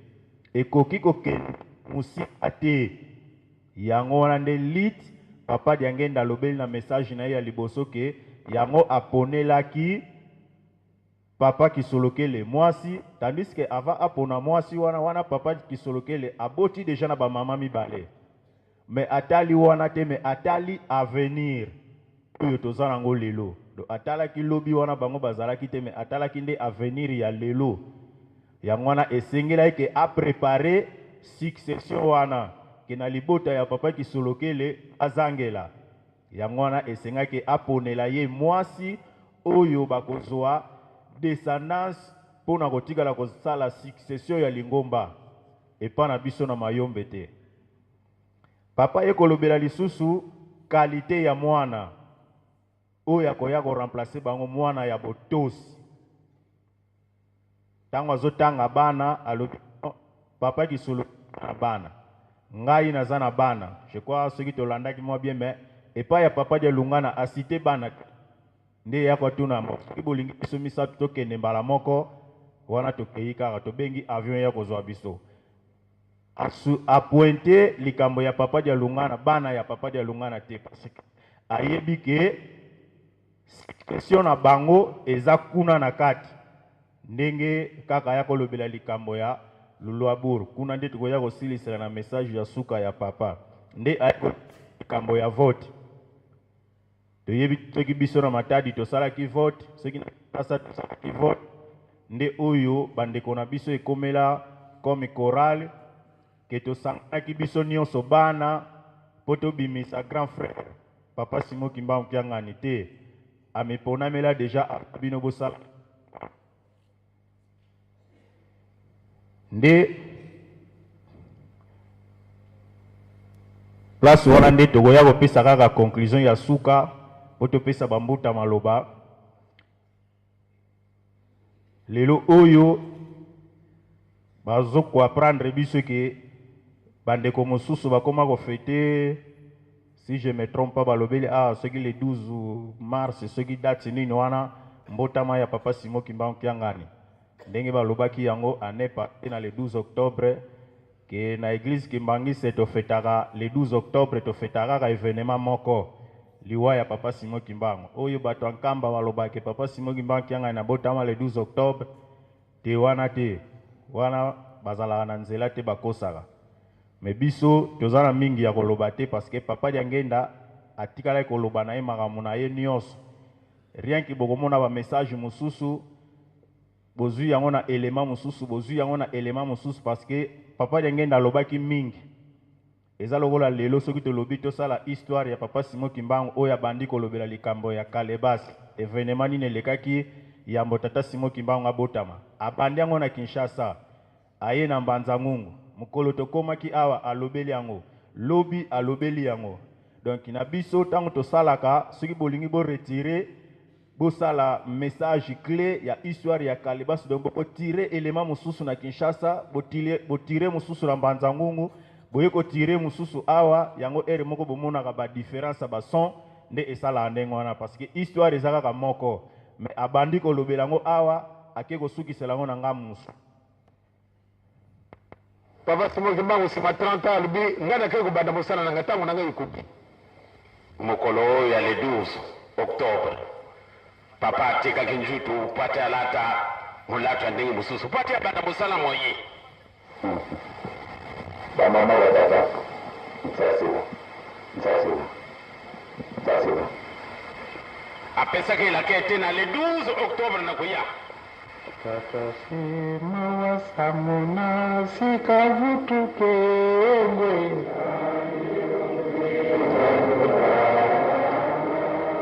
ekoki kokende musika te yango wana nde lit papa diangenda alobeli na message na ye ya liboso ke yango aponelaki papa Kisolokele mwasi tandis que avant apona mwasi wana papa Kisolokele aboti déjà na ba mama mibale mais atali wana te mais atali avenir oyo tozana ngo lelo do atala ki lobi wana bango bazala ki te mais atala ki nde avenir ya lelo yango wana esengela ke a préparer succession wana ke na libota ya papa Kisolokele azangela yango wana esenga ke aponela ye mwasi oyo bakozwa descendance pour na kotikala kosala succession ya lingomba epa na biso na mayombe te papa ekolobela lisusu qualité ya mwana oyo akoya ko remplacer bango mwana ya botosi tango azotanga bana alobi papa Kisolo na bana ngai naza na bana je crois ceux qui tolandaki moi bien mais epa ya papa dia lungana asite bana nde ya kwa tuna mboki bolingi biso misatu tokende mbala moko wana tokei kaka tobengi avion ya kozwa biso apointe likambo ya papa dia lungana bana ya papa dia lungana te parce que ayebi ke question na bango eza kuna na kati ndenge kaka ya kolobela likambo ya lulwaburu kuna nde tukoya kosilisela na message ya suka ya papa nde ayeko likambo ya vote toyebi toki biso na matadi tosalaki vote soki tosalaki vote nde oyo bandeko na biso ekomela comme chorale ke tosanganaki biso nyonso bana po tobimisa grand frère papa Simon Kimbangu Kiangani te ameponamela déjà abino bosala nde place wana nde tokoya kopesa kaka conclusion ya suka po topesa bambuta maloba lelo oyo bazoko apprendre biso ke bandeko mosusu bakoma kofete si je me trompe pas balobeli soki le 12 mars soki date nini wana mbotama ya papa Simon Kimbangu Kiangani ndenge balobaki yango anepa na le 12 octobre ke na église Kimbangiste tofetaka le 12 octobre tofetaka ka événement moko liwa ya papa Simon Kimbangu oyo bato ankamba balobaki papa Simon Kimbangu Kiangani na botama le 12 octobre te wana bazalaka na nzela te bakosaka mais biso tozana mingi ya koloba te parce que papa diangenda atikala koloba na ye makambo na ye nyonso rien ki bokomona ba message mosusu bozui yango na élément mosusu bozui yango na élément mosusu parce que papa diangenda alobaki mingi eza lokola lelo soki tolobi tosala histoire ya papa Simon Kimbangu oyo abandi kolobela likambo ya Kalebasi événement nini elekaki yambo tata Simon Kimbangu abotama abandi yango na Kinshasa aye na Mbanza Ngungu mukolo tokomaki awa alobeli yango lobi alobeli yango donc na biso tango tosalaka soki bolingi bo retirer bosala message clé ya histoire ya Kalebasi donc boko tirer élément mosusu na Kinshasa botire mosusu na Mbanza Ngungu boye ko tirer mosusu awa yango ere moko bomonaka ba différence ba son nde esala ndenge wana parce que histoire ezaka ka moko mais abandi kolobela ngo awa ake kosukisela ngo na ngamusu papa Simon Kimbangu sima 30 ans lubi ngana ke kubanda mosana na ngatango na ngai kubi mokolo ya le 12 octobre papa tika kinjutu pate alata mulatu ndenge mususu pate abanda mosala moye bamama batata nsasiwa apesaki elake tena le 12 octobre na kuya tata sima wasamuna sikavutuke ngwe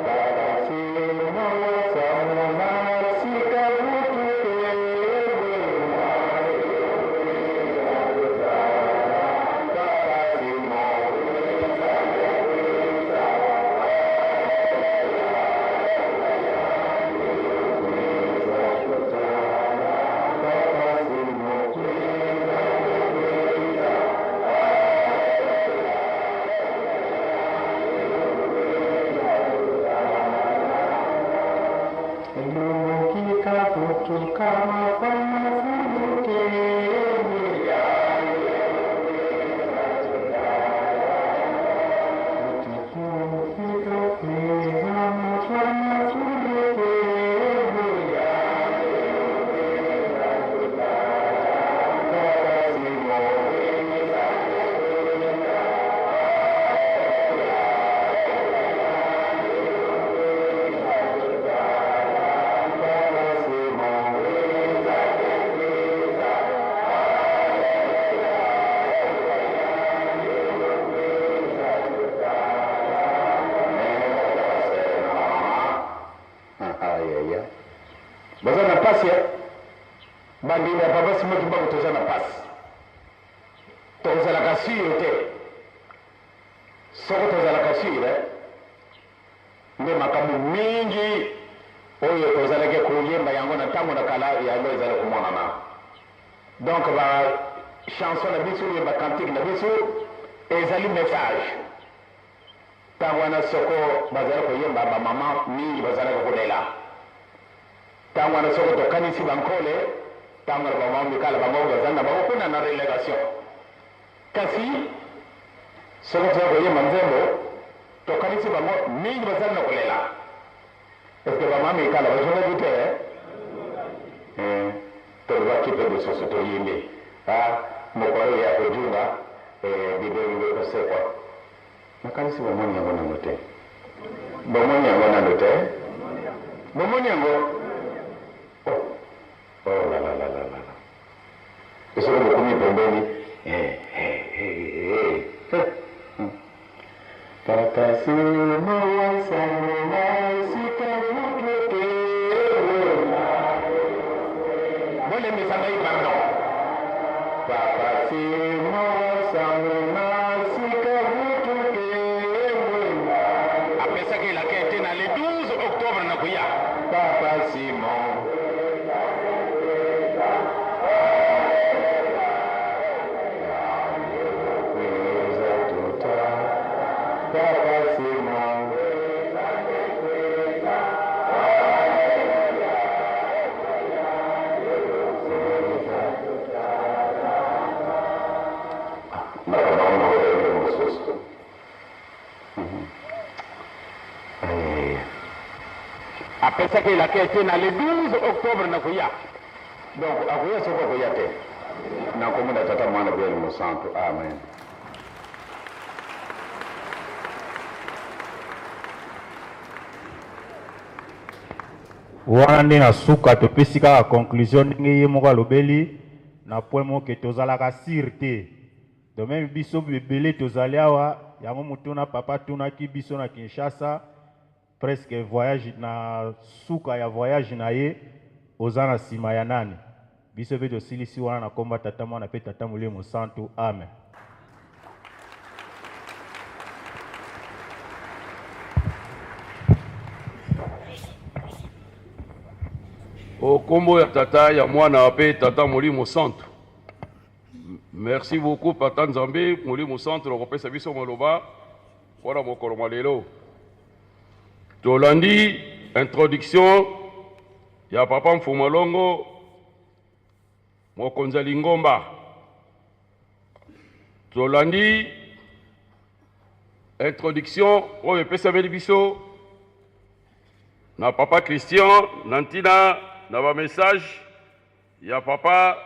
tata sima wasamuna sikavutuke Bazana pasi ya bandi na baba sima kimba kutoza na pasi toza la kasiro te soko toza la kasiro nde makamu mingi oyo toza la ke kuyemba yango na tango na kala ya lo ezala kumona na donc ba chanson na biso yemba cantique na biso ezali message tango na soko bazala kuyemba ba mama mingi bazala kulela tango na soko tokanisi bankole tango na bamama mikala bango bazanga bango kuna na relegation kasi soko tokoyemba nzembo tokanisi bango mingi bazali na kolela eske bamama mikala bazonga bute tolobaki mpe bososo toyembe mokolo ya kojunga bibelube kosekwa nakanisi bomoni yango nano te bomoni yango nano te bomoni yango oh la la la la la. Eso es lo que me perdoni. Papa si no wasana sikavuke. Bole mi sana ibano. Papa si no wasana sikavuke. A pesar que la que tiene el 12 de octubre na kuya. Papa Simon. A pesar que la que tiene le 12 octubre na kuya. Donc akuya soko kuya te. Na komuna tata mwana bia mu santo. Amen. wana nde na suka topesi kaka conclusion ndenge ye moko alobeli na point moko ke tozalaka sire te to meme biso ebele tozali awa yango moto na papa tunaki biso na Kinshasa presque voyage na suka ya voyage na ye oza na nsima ya nani biso mpe tosilisi wana na komba tata mwana mpe tata molimo santu amen. Au combo ya tata ya mwana wape tata molimo santu. Merci beaucoup papa Nzambe molimo santu na kopesa biso maloba wana mokolo malelo. Tolandi introduction ya papa Mfumalongo mokonza lingomba. Tolandi introduction oyo pesa biso na papa Christian Nantina na ba message ya papa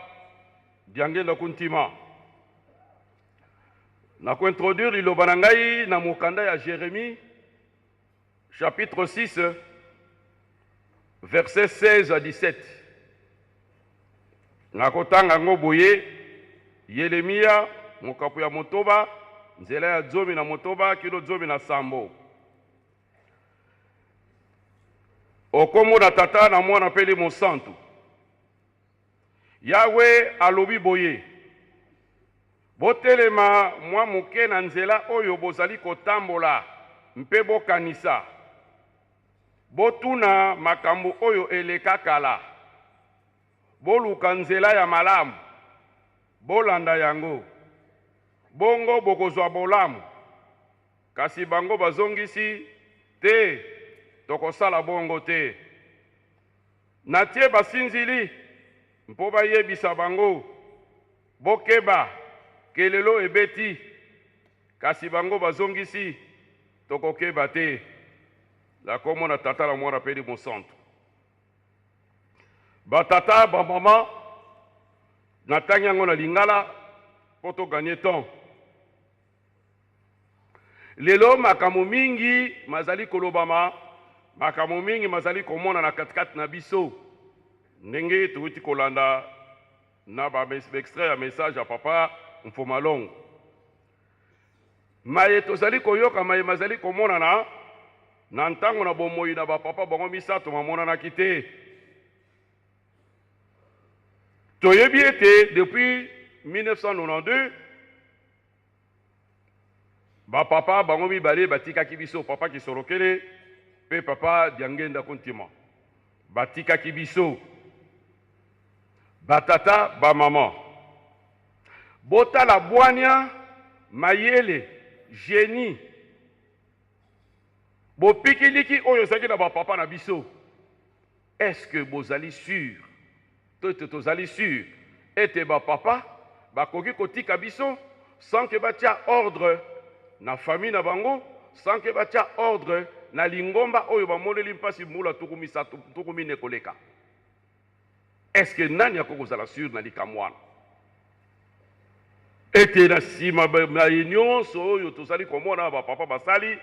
Diangela Kuntima. Na ko introduire liloba na ngai na mokanda ya Jérémie chapitre 6 versets 16 à 17. Na kotanga ngo boye Yeremia mokapu ya motoba nzela ya zomi na motoba kilo zomi na sambo. Okomo na tata na mwana pele mosantu. Yahweh alobi boye. Botelema mwa moke na nzela oyo bozali kotambola mpe bokanisa. Botuna makambo oyo eleka kala. Boluka nzela ya malamu. Bolanda yango. Bongo bokozwa bolamu. Kasi bango bazongisi te. Tokosala bongo te. natie basinzili mpo bayebisa bango bokeba kelelo ebeti kasi bango bazongisi tokokeba te la kombo na tata la mwana pedi mosantu batata bamama natangi yango na lingala mpo toganye temps lelo makambo mingi mazali kolobama makambo mingi mazali komona na katikati na biso ndenge tuuti kolanda na extrait ya message ya papa Mfomalongo maye tozali koyoka maye mazali komonana na ntango na bomoi na bapapa bango misato mamonanaki te toyebi ete depuis 1992 bapapa bango mibale batikaki biso papa Kisorokele pe papa Diangenda Kontima batikaki biso batata bamama botala bwania mayele génie bopikiliki oyo ezalaki na bapapa na biso est-ce que bozali sûr tozali sûr ete bapapa bakoki kotika biso sans que batia ordre na famille na bango sans que batia ordre na lingomba oyo bamoneli mpasi mbula tuku mine koleka est-ce que nani akoki kozala sûr na likambo wana ete na nsima baye nyonso oyo tozali komona bapapa basali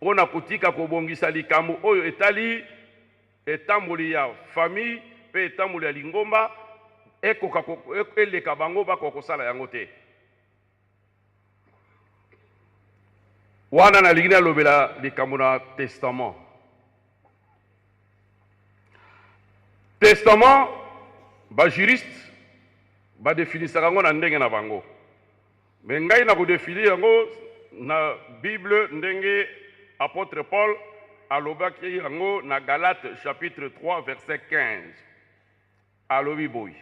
mpona kotika kobongisa likambo oyo etali etamboli ya famille mpe etamboli ya lingomba ekoka eleka bango bakoka kosala yango te wana nalingi nalobela likambo na testament bajuriste badefinisaka yango na ndenge na bango me ngai na kodefini yango na bible ndenge apôtre Paul alobaki yango na Galate chapitre 3 verset 15 alobi boy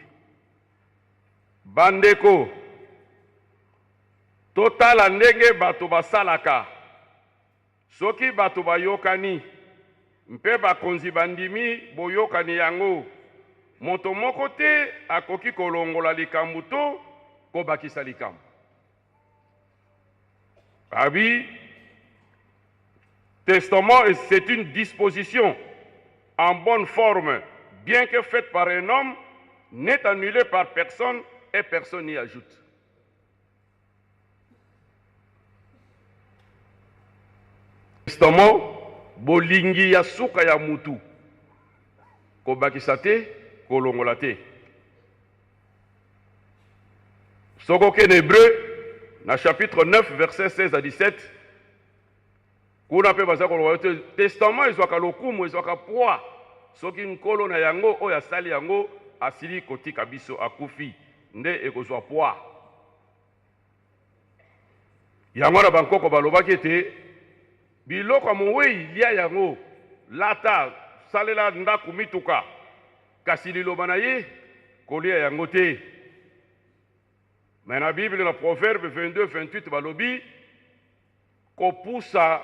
bandeko totala ndenge bato basalaka soki bato bayokani mpe bakonzi bandimi boyokani yango moto moko te akoki kolongola likambo to kobakisa likambo abi testament c'est une disposition en bonne forme bien que faite par un homme n'est annulée par personne et personne n'y ajoute. Testament bolingi ya suka ya mutu kobakisa te kolongola te soko ke hébreu na chapitre 9 verset 16 à 17 kuna pe baza kolongola te testament ezwaka lokumu ezwaka poids soki nkolo na yango oyo asali yango asili kotika biso akufi nde ekozwa poids yango na bankoko balobaki ete biloko mowei lia yango lata salela ndaku mituka kasi liloba na ye kolia yango te mais na bible na proverbe 22-28 balobi kopusa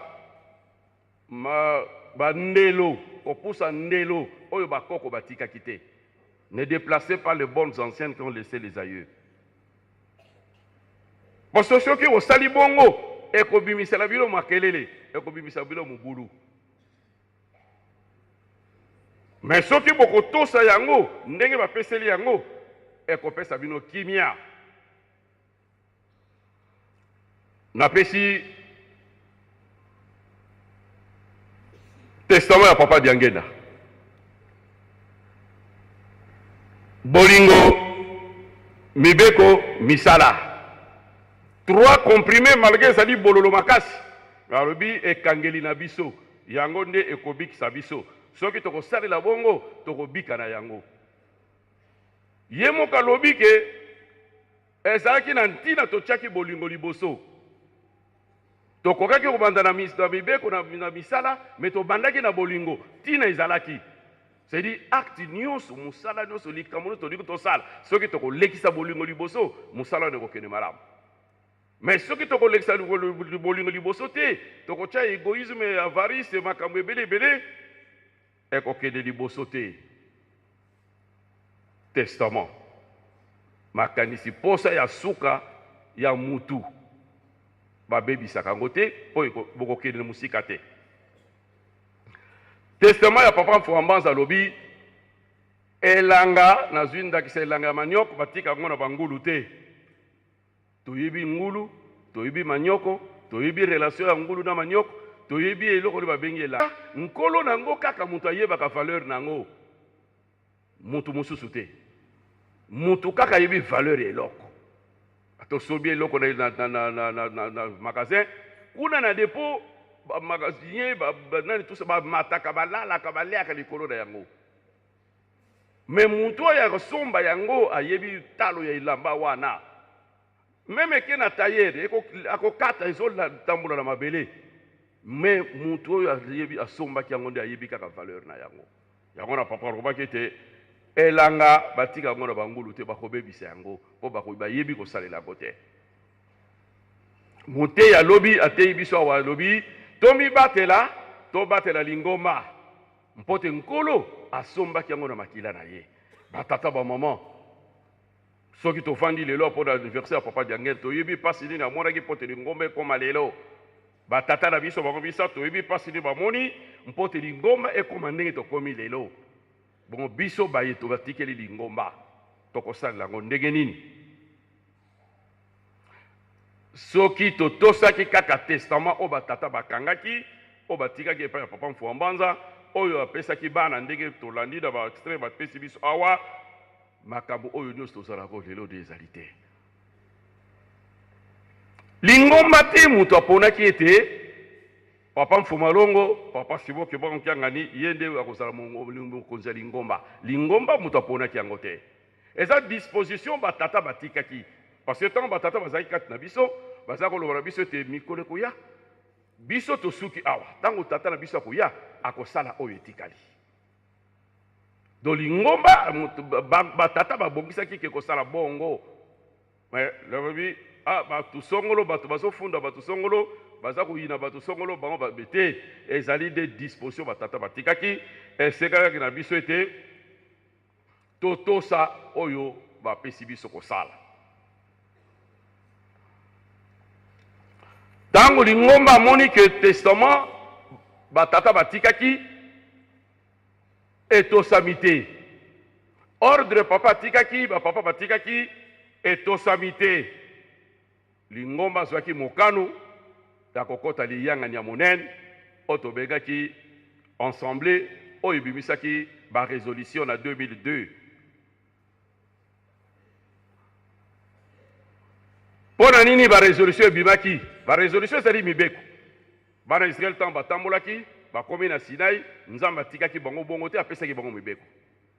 bandelo kopusa ndelo oyo bakoko batikaki te ne déplacez pas les bonnes anciennes qui ont laissé les aïeux parce soki osali bongo ekobimisela bilo makelele ekobimisa bilo mubulu mais soki bokotosa yango ndenge bapeseli yango ekopesa bino kimia napesi testament ya papa Diangenda bolingo mibeko misala 3 comprimés malgré ezali bololo makasi alobi ekangeli na biso yango nde ekobikisa biso soki tokosalela bongo tokobika na yango ye moko alobi ke ezalaki na ntina totiaki bolingo liboso tokokaki kobanda na mibeko na misala me tobandaki na bolingo ntina ezalaki c'est-à-dire acte nyonso mosala nyonso likambo nyonso tolingi tosala soki tokolekisa bolingo liboso mosala wana ekokende malamu mais soki tokolekisa bolingo liboso te tokotia égoïsme avarice makambo ebele ekokende liboso te testament makanisi posa ya suka ya mutu babebisaka yango te mpo bokokende mosika te. Testament ya papa Mfuambanza alobi elanga nazwi ndakisa elanga ya manioko batika yango na bangulu te. Toyebi ngulu, toyebi manioko, toyebi relation ya ngulu na manioko, toyebi eloko li babengi elanga. Nkolo nango kaka mutu ayebaka valeur nango. Mutu mosusu te. Mutu kaka yebi valeur ya eloko. Tosobi eloko na magasin kuna na dépôt ba magasinier nani tout ça ba mataka balala ka baleaka likolo na yango. Mais mutu ya kosomba yango ayebi talo ya ilamba wana. Même ke na tailleur akokata ezola tambula na mabele. Mais mutu ayebi asomba ki yango nde ayebi kaka valeur na yango. Yango na papa robaki te elanga batika yango na bangulu te bakobebisa yango po bayebi kosalela yango te. Monte ya lobi atei biso awa lobi tomi batela to batela lingoma mpote nkolo asombaki yango na makila na ye batata ba maman soki tofandi lelo po na anniversaire papa Diangel toyebi pasi nini amonaki mpote lingoma ekoma lelo batata na biso bango bisa toyebi pasi nini bamoni mpote lingoma ekoma ndenge tokomi lelo. Bon biso baye to batikeli lingomba tokosalela yango ndenge nini soki totosaki kaka testament o batata bakangaki o batikaki epai ya papa Mfuambanza oyo apesaki bana ndenge tolandi na ba extrait bapesi biso awa makambo oyo nyonso tozalaka lelo de ezali te. Lingomba te mutu aponaki ete papa Mfumalongo, papa Siboke bonki angani yende akozala mokonzi ya lingomba. Lingomba mutu aponaki yango te. Eza disposition batata batikaki. Parce que tant batata bazaki kati na biso, bazaka koloba na biso te mikolo koya. Biso tosuki awa. Tango tata na biso akoya, akosala oyo etikali. Do lingomba batata babongisaki ke kosala bongo. Mais le batu songolo batu bazofunda batu songolo baza koyina batu songolo bango babete ezali de disposition batata batikaki esekaki na biso ete totosa oyo bapesi biso kosala. Tango lingomba amoni ke testament batata batikaki etosami te. Ordre papa tikaki bapapa batikaki etosami te. Lingomba azwaki mokano ya kokota liyangani ya monene oyo tobengaki ensemble oyo ebimisaki barésolution na 2002. Mpo na nini barésolution ebimaki? Barésolution ezali mibeko. Bana Israel ntango batambolaki bakomi na Sinai Nzambe atikaki bango bongo te apesaki bango mibeko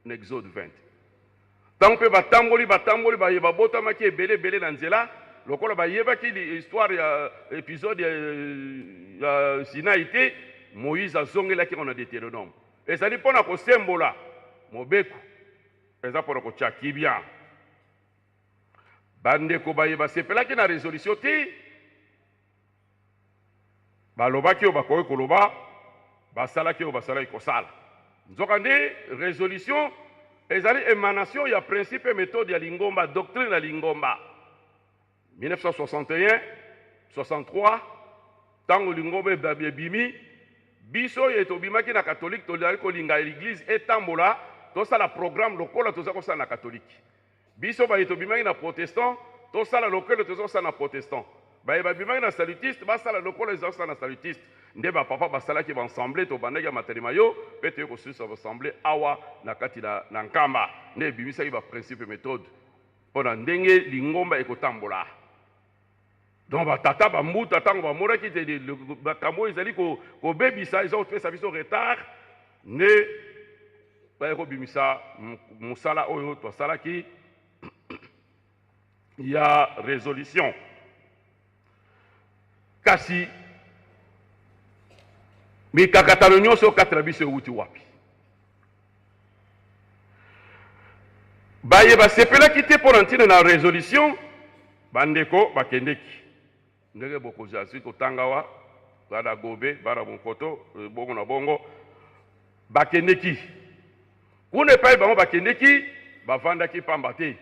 na Exode 20. Ntango mpe batamboli bayeba botamaki ebele na nzela lokola bayebaki l'histoire ya épisode ya Sinai te Moïse azongelaki na Deutéronome. Ezali mpona kosembola mobeko eza mpona kotia kibia. Bandeko bayeba sepelaki na résolution te balobaki oyo bakoki koloba basalaki oyo basalaki kosala. Nzoka nde résolution ezali émanation ya principe et méthode ya lingomba doctrine ya lingomba 1961 63 tango lingomba ebimi biso ye tobimaki na catholique tozali kolinga l'église etambola tosala programme lokola toza kosala na catholique. Biso baye tobimaki na protestant tosala lokola toza kosala na protestant. Baye babimaki na salutiste basala lokola toza kosala na salutiste. Nde bapapa basalaki baensemble tobandaki ya matelema yo mpe toye kosilisa baensemble awa na kati na nkamba nde ebimisaki baprincipe méthode mpona ndenge lingomba ekotambola. Donc batata bambuta ntango bamonaki te makambo oyo ezali kobebisa eza kopesa biso retard nde baye kobimisa mosala oyo twasalaki ya résolution. Kasi mikakatano nyonso katela biso euti wapi? Baye basepelaki te mpo na ntina na résolution bandeko bakendeki ndenge bokozi azwi kotanga wa bana gobe bana monkoto bongo na bongo bakendeki kuna epai bango bakendeki bavandaki pamba te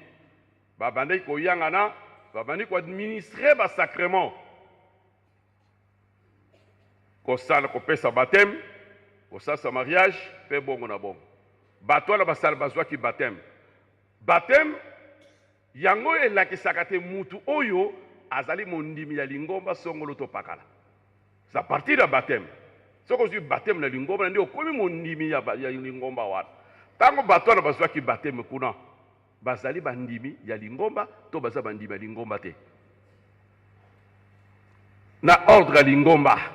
babandaki koyangana babandaki koadministre basacrement kosala kopesa bateme kosalisa mariage mpe bongo na bongo bato wana basala bazwaki bateme bateme yango elakisaka te mutu oyo azali mondimi ya lingomba songolo to pakala sa partir ya bateme soki ozwi bateme na lingomba nde okomi mondimi ya lingomba wana ntango bato wana bazwaki bateme kuna bazali bandimi ya lingomba to baza bandimi ya lingomba te na ordre ya lingomba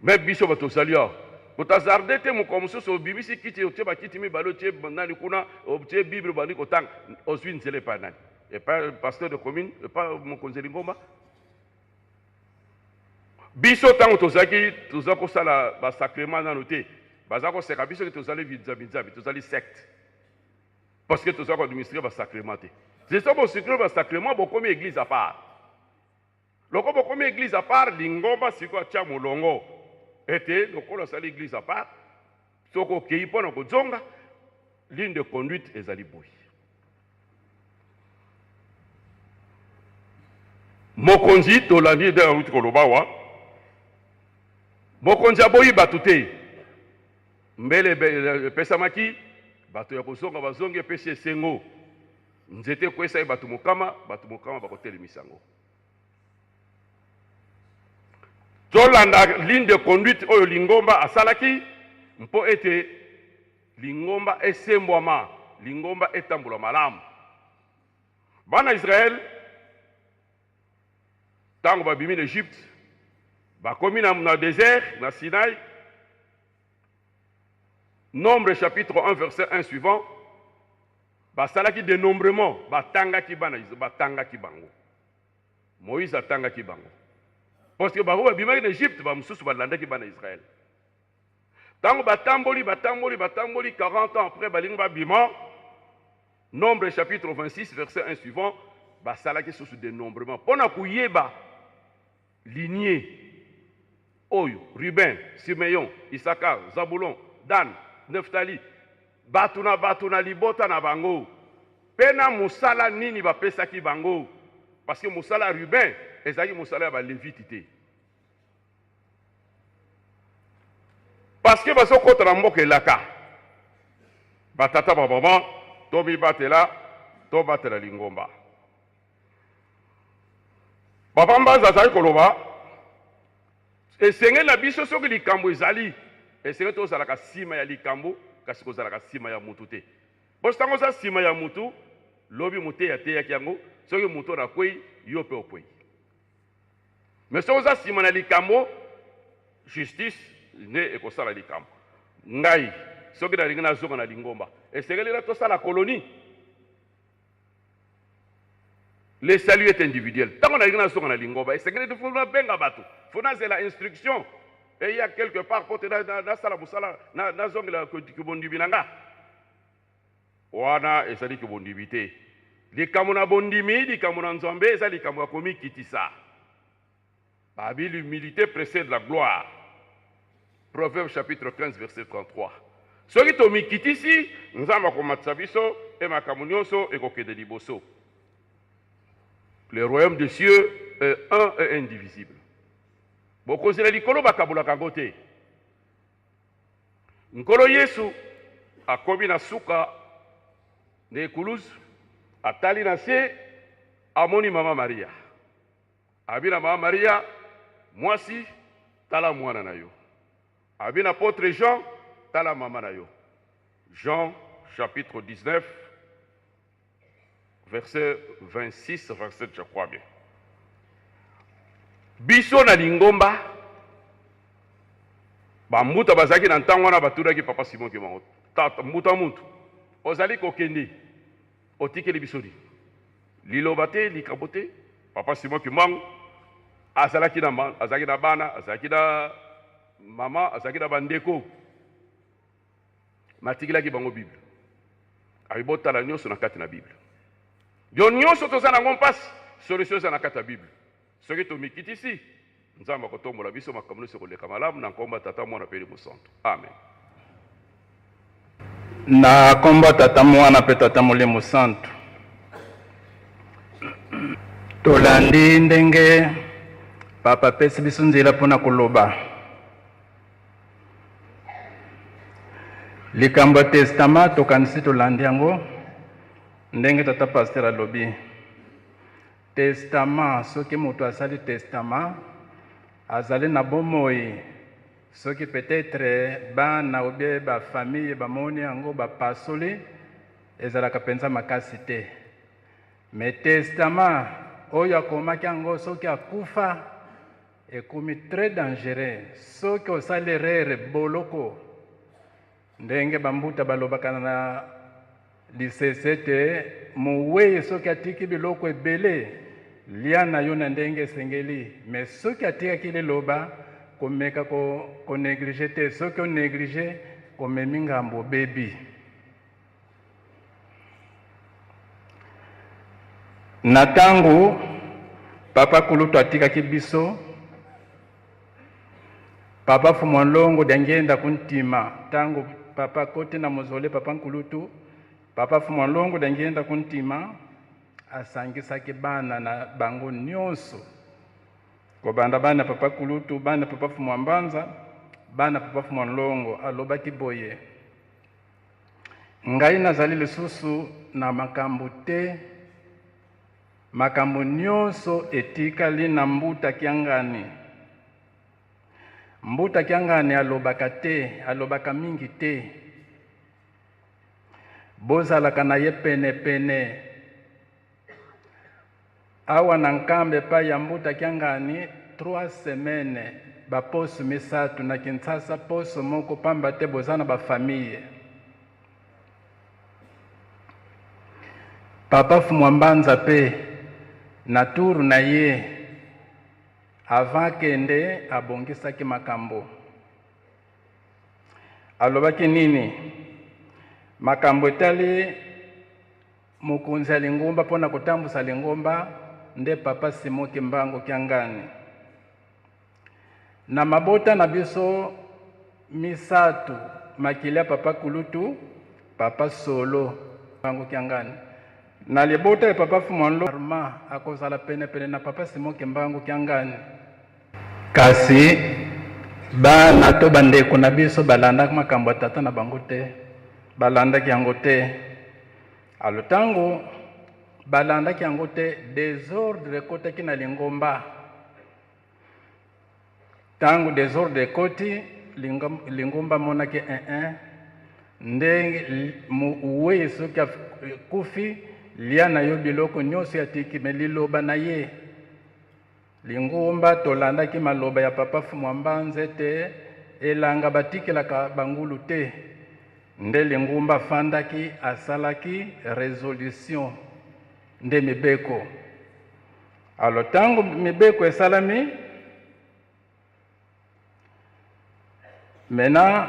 me biso bato ozali awa kotazarde te mokolo mosusu obimisi kiti otie bakiti mibale otie nani kuna otie bible bandi kotanga ozwi nzela epai nani epai pasteur de commune epai mokonzi ya lingomba biso ntango toza kosala basacrement nano te baza koseka biso ke tozali binzambi tozali secte parce que toza koadministre basacrement te zeso bosukre basacrement bokomi église à part loko bokomi église à part lingomba siko atia molongo ete lokolo asali église à part soko okei mpona kozonga ligne de conduite ezali boyi mokonzi tolandi ede auti koloba wa mokonzi aboyi bato te mbele epesamaki bato ya kozonga bazongi epesi esengo nzete ekwesa ye bato mokama bakotelemisa yango tolanda ligne de conduite oyo lingomba asalaki mpo ete lingomba esembwama lingomba etambola malamu bana Israël ntango babimi na Egypte bakomi na désert na Sinaï Nombre chapitre 1 verset 1 suivant basalaki dénombrement batangaki bango Moïse atangaki bango parce que bango babimaki na Egypte bamususu balandaki bana Israël tango batamboli 40 ans après balingi babima Nombre chapitre 26 verset 1 suivant basalaki susu dénombrement pona kuyeba lignée oyo Ruben, Simeon, Issachar, Zabulon, Dan, Neftali batuna libota na bango pena musala nini bapesaki bango parce que musala Ruben ezaki musala ya balevite te parce que bazokota na mboka elaka batata babama to mibatela to batela lingomba babamba azali koloba esengeli na biso soki likambo ezali esengeli tozalaka nsima ya likambo kasi kozalaka nsima ya mutu te bosi ntango oza nsima ya mutu lobi moteyi ateyaki yango soki mutu oyo nakwei yo mpe okwei mais soki oza nsima na likambo justice nde ekosala likambo ngai soki nalingi nazonga na lingomba esengeli na tosala colonie le salut est individuel ntango nalingi nazonga na lingomba esengeli fo nabenga bato fo nazela instruction et il y a quelque part pour te nasala musala nazongela kibondibi na nga wana ezali kibondibi te likambo na bondimi likambo na nzambe eza likambo ya komikitisa babi l'humilité précède la gloire Proverbe chapitre 15 verset 33 soki tomikitisi nzambe akomatisa biso e makambo nyonso ekokende liboso. Le royaume des cieux est un et indivisible. Bokozela likolo bakabulaka ngo te. Nkolo Yesu akomi na suka na ekuluzu atali na se amoni mama Maria. Abina mama Maria mwasi tala mwana na yo. Abina apôtre Jean tala mama na yo. Jean chapitre 19 verset 26 27 je crois bien. Biso na lingomba bambuta bazaki na ntango wana baturaki papa Simon Kimango tata mbuta muntu ozali kokende otikeli bisodi liloba te likambo te papa Simon Kimango azalaki na bana azalaki na mama azalaki na bandeko matikilaki bango Bible ayibotala nyonso na kati na Bible yo nyonso toza nango mpasi solution eza na kati ya Bible soki tomikitisi nzambe akotombola biso makambo nyonso koleka malamu na nkombo ya tata mwana mpe Mosantu amen. Na kombo tata mwana pe tata molimo santo. Tolandi ndenge papa pesi biso nzela mpona koloba. Likambo testament tokanisi tolandi yango ndenge tata pasteur alobi. Testament soki moto asali testament azali na bomoi soki peut-être bana ou bien ba famille bamoni yango bapasoli ezalaka penza makasi te. Mais testament oyo akomaki yango soki akufa ekomi très dangereux. Soki osali erreur boloko ndenge bambuta balobaka na lisese te mowei soki atiki biloko ebele lia na yo na ndenge esengeli. Mais soki atikaki liloba komeka ko néglige te. Soki onéglige komemi ngambo obebi. Na tango papa kulutu atikaki biso papa fumwanlongo dangenda kuntima tango papa kote na mozole papa nkulutu papa fumwanlongo dangenda kuntima asangisaki bana na bango nyonso kobanda bana papa kulutu bana papa fumwambanza bana papa fumwanlongo alobaki boye ngai nazali lisusu na makambo te makambo nyonso etikali na mbuta kiangani. Mbuta kiangani alobaka te, alobaka mingi te. Bozalaka na ye pene pene. Awa na nkambe pa ya mbuta kiangani 3 semaines baposo misatu na Kinshasa poso moko pamba te bozana ba famille. Papa Fumwambanza pe na turu na ye avant kende abongisaki makambo. Alobaki nini? Makambo etali mokonzi ya Lingomba pona kotambusa Lingomba nde papa Simoki Mbango Kiangani. Na mabota na biso misatu makilia papa Kulutu, papa Solo Mbango Kiangani. Na libota ya papa Fumwanlo arma akozala pene pene na papa Simoki Mbango Kiangani. Kasi bana to bandeko na biso balanda makambo tata na bango te. Balanda kiango te. Alotango balanda kiango te désordre kota kina Lingomba. Tango désordre koti Lingomba monaki ndenge uwe soki kufi liana yo biloko nyonso ya tiki meliloba na ye. Lingomba tolanda ki maloba ya papa Fumwambanze te elanga batikelaka bangulu te. Nde Lingomba fandaki asalaki résolution nde mibeko. Alo tango mibeko esalami mena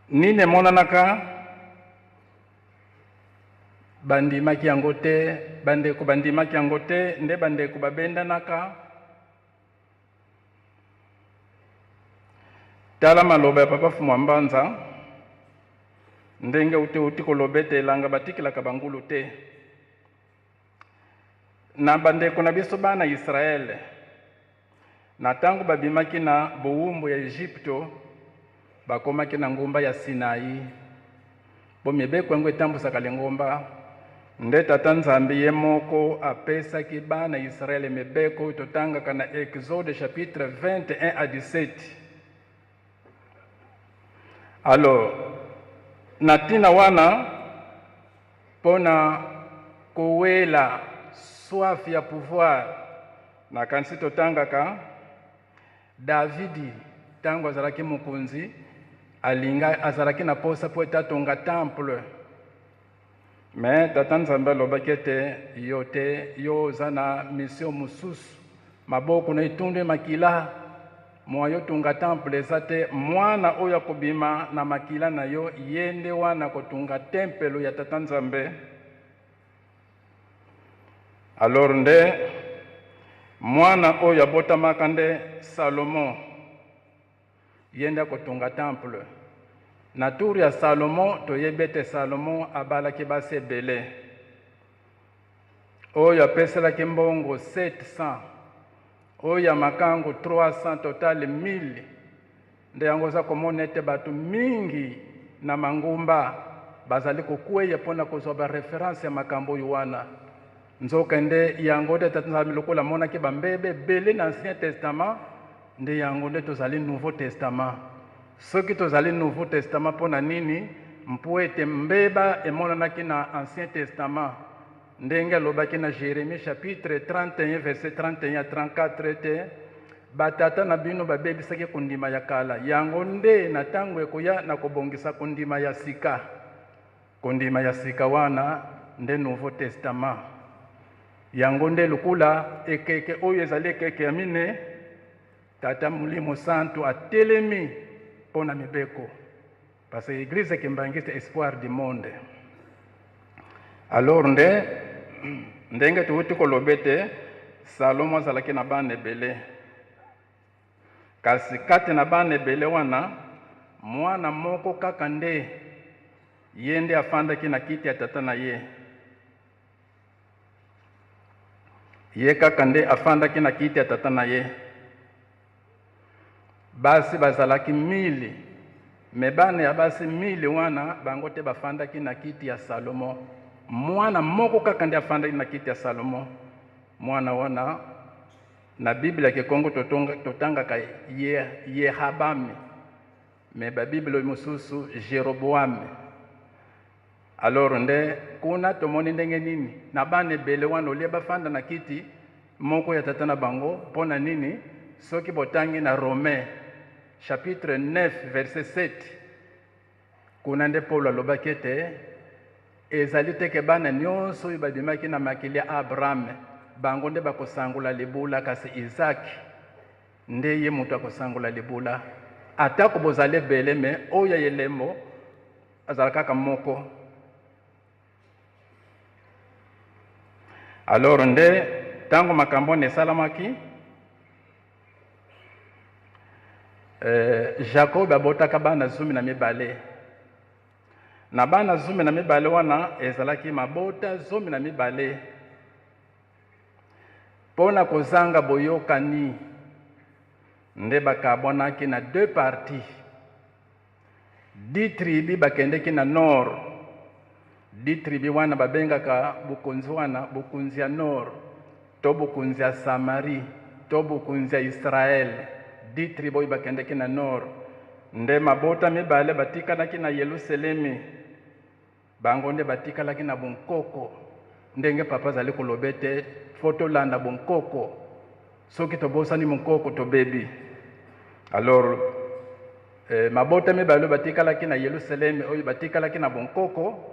nine monanaka bandimaki yango te bandeko bandimaki yango te nde bandeko babendanaka. Tala maloba ya papa Fumwambanza ndenge uti kolobete elanga batikilaka bangulu te. Na bandeko na biso bana Israele na tango babimaki na bowumbu ya Egypto bakomaki na ngomba ya Sinai. Bo mibeko yango etambusaka Lingomba nde tata Nzambe ye moko apesaki bana Israele mibeko totangaka na Exode chapitre 21 à 17. Alors natina wana pona kowela soif ya pouvoir na kanisi totangaka Davidi tango azalaki mokonzi alinga azalaki na posa po etatonga temple. Mais tata Nzambe alobaki ete yo te yo oza na mission mosusu maboko na etunde makila mwa yo tunga temple eza te mwana oyo akobima na makila na yo yende wana kotunga tempelo ya tata Nzambe. Alors nde mwana oyo abotamaka nde Salomo yende kotunga temple na tour ya Salomo toyebete Salomo abalaki basi ebele oyo apeselaki mbongo 700 oyo makango 300 total 1000 nde yango za komona ete bato mingi na mangumba bazali kokweya mpona kozwa bareference ya makambo oyo wana nzoka nde yango nde tata nzambe lokola amonaki bambebe ebele na Ancien Testament nde yango nde tozali Nouveau Testament soki tozali Nouveau Testament mpona nini mpo ete mbeba emonanaki na Ancien Testament ndenge alobaki na Jérémie chapitre 31 verset 31 à 34 ete batata na bino babebisaki kondima ya kala yango nde na ntango ekoya na kobongisa kondima ya sika. Kondima ya sika wana nde Nouveau Testament yango nde lukula ekeke oyo ezali ekeke ya mine tata Molimo Santu atelemi mpona mibeko parce que l'église ekembangisa espoir du monde. Alors ndenge tuuti kolobete Salomo azalaki na bana ebele kasi kati na bana ebele wana mwana moko kaka nde ye nde afandaki na kiti ya tata na ye. Ye kaka nde afandaki na kiti ya tata na ye. Basi bazalaki 1000 me bana ya basi 1000 wana bango te bafandaki na kiti ya Salomo. Mwana moko kaka nde afandaki na kiti ya Salomo. Mwana wana na Biblia ke Kongo totangaka Yehabami me ba Biblia mosusu Jeroboam. Alors nde kuna tomoni ndenge nini na bana ebele wana olie bafanda na kiti moko ya tata na bango mpona nini soki botangi na Romain chapitre 9 verset 7 kuna nde Paulo alobaki ete ezali teke bana nyonso oyo babimaki na makili ya Abraham bango nde bakosangula libula kasi Isaac nde ye moto akosangula libula atako bozali ebele me oyo elembo azala kaka moko. Alors nde tango makambo nesalamaki Jacob abotaka bana 12 na bana 12 wana ezalaki mabota 12 mpona kozanga boyokani nde bakabwanaki na 2 parties. 10 tribi bakendeki na nord 10 tribi wana babengaka bukonzi wana bukonzi ya nord to bukonzi ya Samari to bukonzi ya Israel. 10 tribi oyo bakendeki na nord nde mabota 2 batikalaki na Yerusalemi bango nde batikalaki na bunkoko ndenge papa azali kolobete fotolanda bunkoko soki tobosani bunkoko tobebi. Alors mabota 2 batikalaki na Yerusalemi oyo batikalaki na bunkoko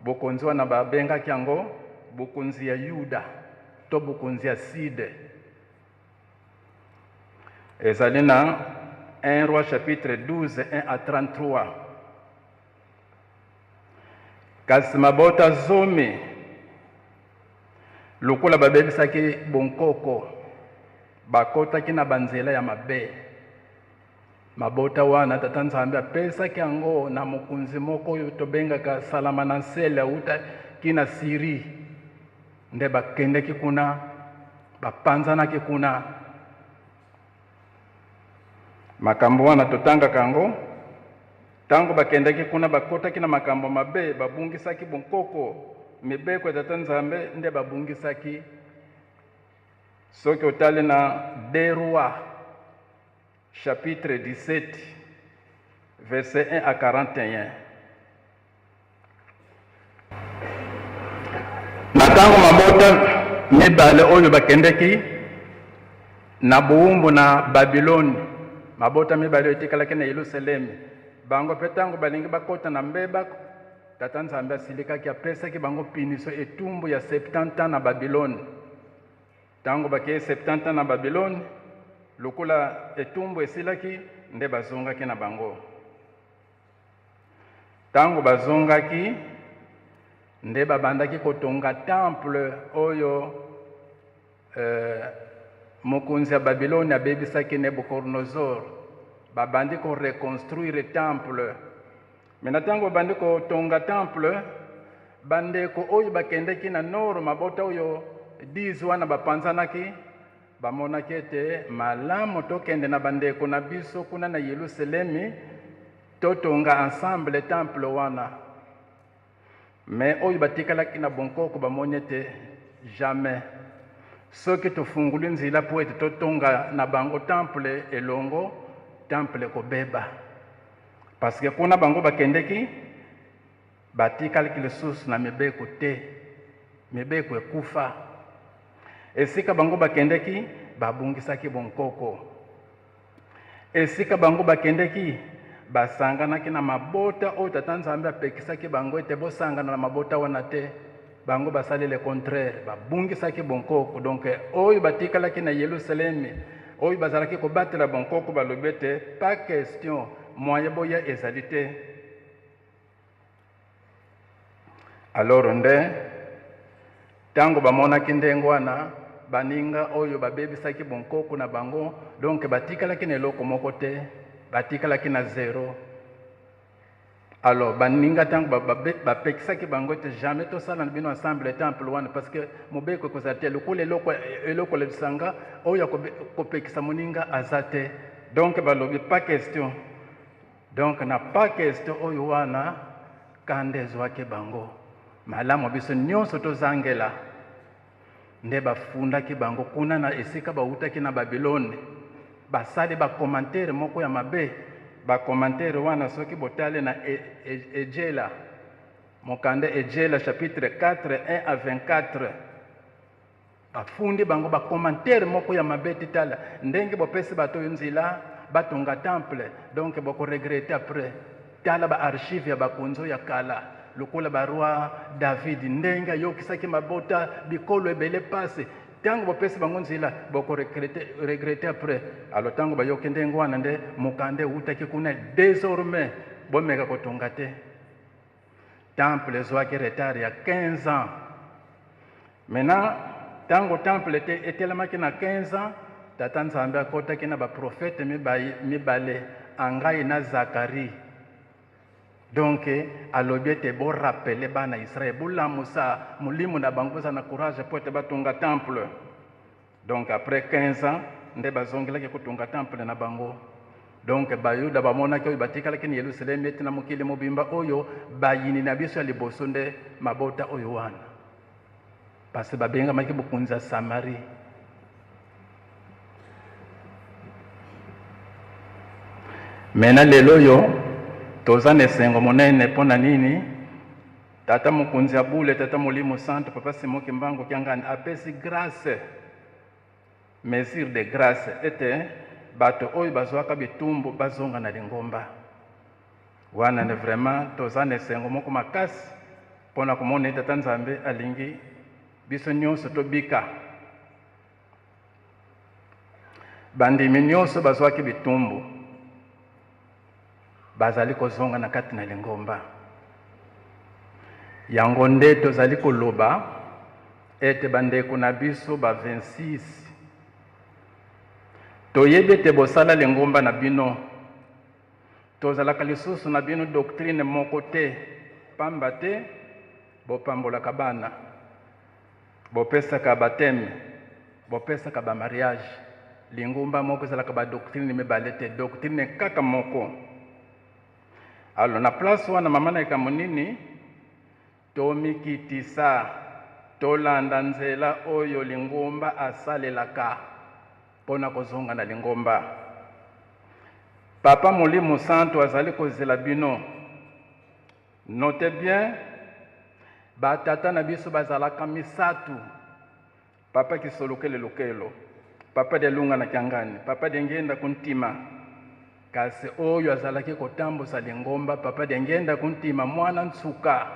bokonzi wana babengaki yango bokonzi ya Yuda to bokonzi ya Side. Ezali na 1 Roi chapitre 12 1 à 33. Kasi mabota 10 lokola babebisaki bonkoko bakotaki na banzela ya mabe. Mabota wana tata nzambe apesaki yango na mokonzi moko oyo tobengaka Salamansele auta kina Siri nde bakendeki kuna bapanzanaki kuna. Makambo wana totangaka yango tango bakendeki kuna bakotaki na makambo mabe babungisaki bonkoko mibeko ya tata nzambe nde babungisaki. Soki otali na 2 Rois chapitre 17 verset 1 à 41. Natango mabota 2 oyo bakendeki na buumbu na Babiloni mabota 2 etikalaki na Yerusalemi bango pe tango balingi bakota na mbeba tata nzambe asilikaki apesaki bango punition etumbu ya 70 ans na Babiloni. Tango bakeye 70 ans na Babiloni lokola etumbu esilaki nde bazongaki na bango. Tango bazongaki nde babandaki kotonga temple oyo mokonzi ya Babiloni abebisaki Nebuchadnezzar babandi ko reconstruire temple Mena tango bandeko tonga temple bandeko oyo bakendeki na nord mabota oyo 10 wana bapanzanaki bamonaki ete malamu tokende na bandeko na biso kuna na Yerusalemi totonga ensemble temple wana. Mais oyo batikalaki na bonkoko bamoni ete jamais soki tofunguli nzela po ete totonga na bango temple elongo temple kobeba. Parce que kuna bango bakendeki batikalaki lisusu na mibeko te, mibeko ekufa. Esika bango bakendeki babungisaki bonkoko. Esika bango bakendeki basanganaki na mabota oyo Tata Nzambe apekisaki bango ete bosangana na mabota wana te. Bango basali le contraire, babungisaki bonkoko. Donc oyo batikalaki na Yerusalemi oyo bazalaki kobatela bonkoko balobi ete pas question moyen boya ezali te. Alors nde tango bamonaki ndenge wana baninga oyo babebisaki bonkoko na bango, donc batikalaki na eloko moko te, batikalaki na zéro. Alors baninga tango bapekisaki bango ete jamais tosala na bino ensemble temple wana parce que mobeko kozala te lokola eloko lebisanga oyo kopekisa moninga aza te. Donc balobi pas question. Donc na pas question oyo wana kande ezwaki bango malamu biso nyonso tozangela nde bafundaki bango kuna na esika bautaki na Babylone. Basali bakomantere moko ya mabe. Bakomantere wana soki botale na Ejela mokande Ejela chapitre 4 1 à 24 bafundi bango bakomantere moko ya mabe titala ndenge bopesi bato nzila batonga temple. Donc boko regretter après tala ba archive ya bakonzo ya kala lokola baroi David ndenge yokisaki mabota bikolo ebele passe tango bopesi bango nzila boko regretter après. Alors tango bayoki ndenge wana nde mokande utaki kuna désormais bomeka kotonga te. Temple ezwaki retard ya 15 ans. Maintenant tango temple etelemaki na 15 ans Tata Nzambe akotaki na baprofete mibale Angai na Zakari. Donc alobi ete bo rappeler bana Israël bolamusa mulimu na bango za na courage po ete batonga temple. Donc après 15 ans nde bazongelaki kotonga temple na bango. Donc bayuda bamonaki oyo batikalaki na Yerusalemi ete na mokili mobimba oyo bayini na biso ya liboso nde mabota oyo wana. Parce que babengamaki bokunza Samarie. Mena lelo yo toza nesengo monene pona nini Tata Mokonzi Abule, Tata Molimo Santo, Papa Simoki Mbango Kiangani apesi grâce, mesure de grâce ete bato oyo bazwaka bitumbu bazonga na lingomba. Wana ne vraiment toza nesengo moko makasi pona komona Tata Nzambe alingi biso nyonso tobika. Bandimi nyonso bazwaki bitumbu bazali kozonga na kati na lingomba. Yango nde tozali koloba ete bandeko na biso ba 26 toyebi te bosala lingomba na bino tozalaka lisusu na bino doctrine moko te pamba te bopambolaka bana bopesaka bateme bopesaka ba mariage lingomba moko ezalaka ba doctrine mibale te doctrine kaka moko. Alors na place wana mama na ekamonini tomikitisa tolanda nzela oyo lingomba asalelaka pona kozonga na lingomba. Papa Molimo Santo azali kozela bino. Notez bien, batata na biso bazalaka misatu. Papa Kisolokele Lokelo, Papa de Lunga na Kiangani, Papa de Ngenda Kuntima. Kasi oyo azalaki kotambusa lingomba Papa de Ngenda Kuntima mwana nsuka.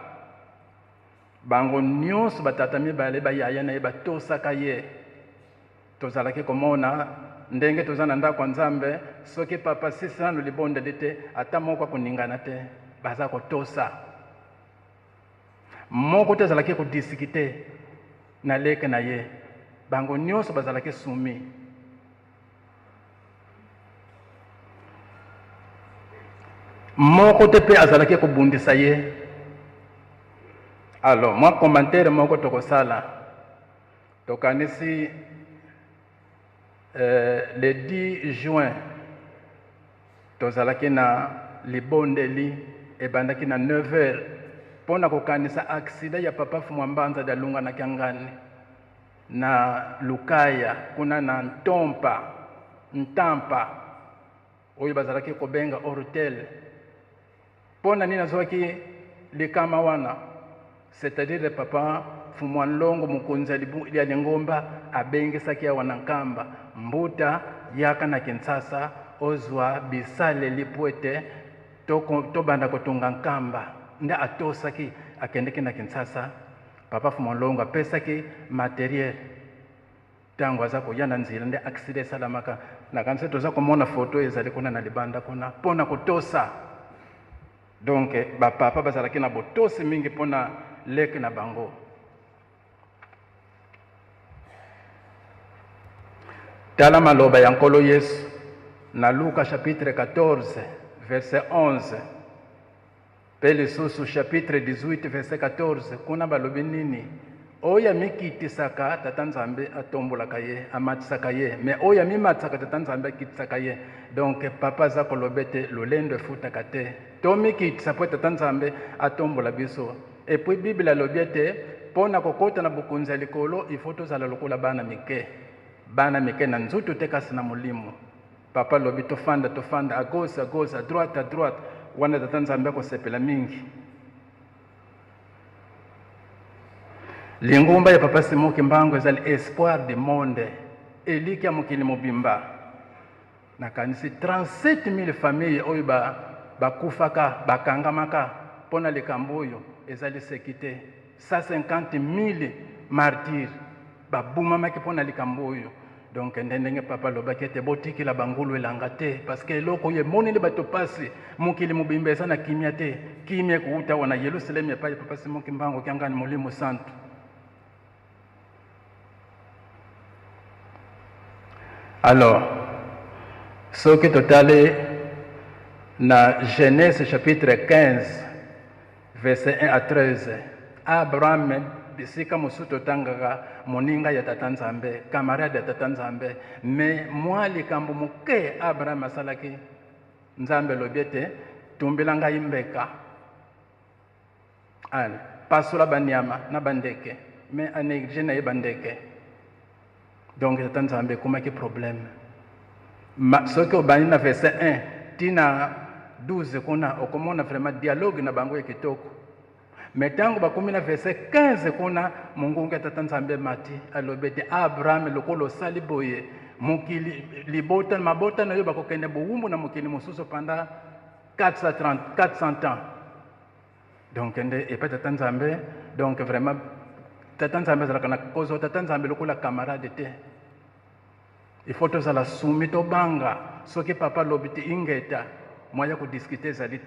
Bango nyonso batata mibale bayaya na ye batosaka ye. Tozalaki komona ndenge tozana ndako Nzambe soki papa sisano libonde lite ata moko kuningana te baza kotosa. Moko tozalaki kodisikite na leke na ye. Bango nyonso bazalaki sumi. moko te pe azalaki kobundisa ye. Alors moi commentaire moko tokosala tokanisi le 10 juin tozalaki na libondeli ebandaki na 9h pona kokanisa accident ya papa Fumwambanza dalunga na Kiangani na Lukaya kuna na Ntampa oyo bazalaki kobenga hotel pona nini azwaki likama wana, c'est-à-dire papa Fumwanlongo mukonzi ya Lingomba abengisaki ya wanankamba mbuta yaka na Kinshasa ozwa bisale lipwete to banda kotunga nkamba nda atosaki akendeki na Kinshasa. Papa Fumwanlongo apesaki materiel tango aza koyana nzila nde accident salamaka na kanisa toza komona photo ezali kuna na libanda kuna pona kotosa. Donc bapapa bazalaki na botosi mingi pona leke na bango. Tala maloba ya nkolo Yesu na Luka chapitre 14 verset 11 pe lisusu chapitre 18 verset 14 kuna balobi nini? Oya mikitisaka tata Nzambe atombolaka ye amatisaka ye, mais oya mimatisaka tata Nzambe akitisaka ye. Donc papa za kolobete lolendo efutaka te to mikitisa po tata Nzambe atombola biso. Et puis Bible alobi ete pona kokota na bukunza likolo ifo tozala lokola bana mike na nzutu te kasi na molimo. Papa lobi tofanda à gauche à droite wana tata Nzambe akosepela mingi. Lingomba ya papa Simoki Mbango ezali espoir du monde eliki ya mokili mobimba na kanisi 37,000 familles oyo bakufaka bakangamaka pona likambo oyo ezali sekite 150,000 martyrs babumamaki pona likambo oyo. Donc ndenge papa lobaki ete botikila bangulu elanga te parce que eloko oyo emoneli bato pasi mokili mobimba eza na kimia te, kimia kuuta wana Yerusalemu epai papa Simoki Mbango Kiangani Molimo Santo. Alors, ce qui totale na Genèse chapitre 15 verset 1 à 13, Abraham bisika musuto tangaka moninga ya tata Nzambe, camarade ya tata Nzambe, mais moi likambo muke Abraham asalaki Nzambe lobiete tumbilanga imbeka ale pasula banyama na bandeke mais aneglige na bandeke. Donc tata Nzambe komaki problème. Ce que obani na verset 1 tina 12 kuna okomona vraiment dialogue na bango ya kitoko. Mais tango bakomi na verset 15 kuna Mungu ya tata Nzambe mati alobete Abraham lokolo sali boye mokili libota mabota na yo bakokende bowumbu na mokili mosusu pendant 400 ans. Donc ende et pas tata Nzambe, donc vraiment tata Nzambe zalaka na kozo tata Nzambe lokola camarade te. Il faut que la soumise au banga, ce que papa lobiti ingeta, moyen de discuter ça dit.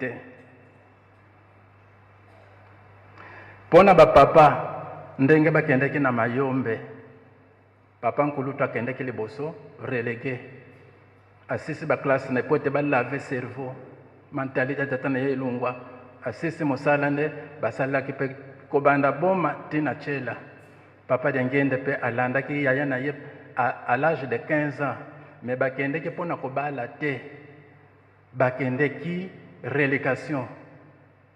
Pona ba papa, ndenge ba kendeki na mayombe, papa nkuluta kendeki liboso, relégué. Assisi ba classe na pote ba laver cerveau, mentalité tata na yelungwa. Assisi mosalande, basala ki pe kobanda boma tina chela. Papa dengende pe alanda ki yaya na yep. À l'âge de 15 ans, mais bakende ki pona kobala te, bakende ki relécation,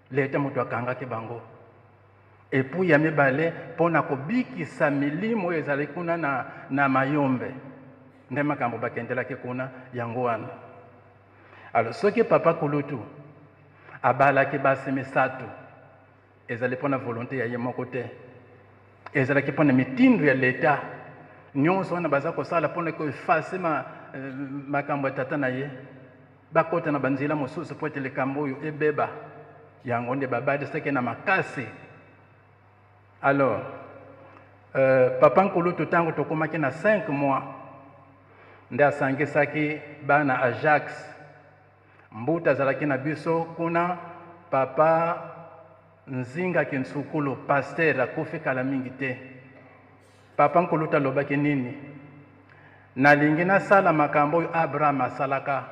l'état mutu akanga ki bango. Et puis yami bale pona kobiki sa milimo ezali kuna na mayombe, nde makambo bakende la ki kuna yango wana. Alors ce que papa kulutu abala ki basi misatu, ezali pona volonté ya ye moko te, ezali ki pona mitindu ya l'état. Nyonso wana baza kosala pona ko effacer makambo tata na ye bakota na banzila mosusu po ete likambo oyo ebeba yango nde babadisaki na makasi. Alors papa nkulutu tango tokomaki na 5 mois nde asangisaki bana Ajax mbuta azalaki na biso kuna papa Nzinga Kinsukulu pasteur akufi kala mingi te. Papa nkuluta lobaki nini? Nalingi nasala makambo oyo Abraham asalaka.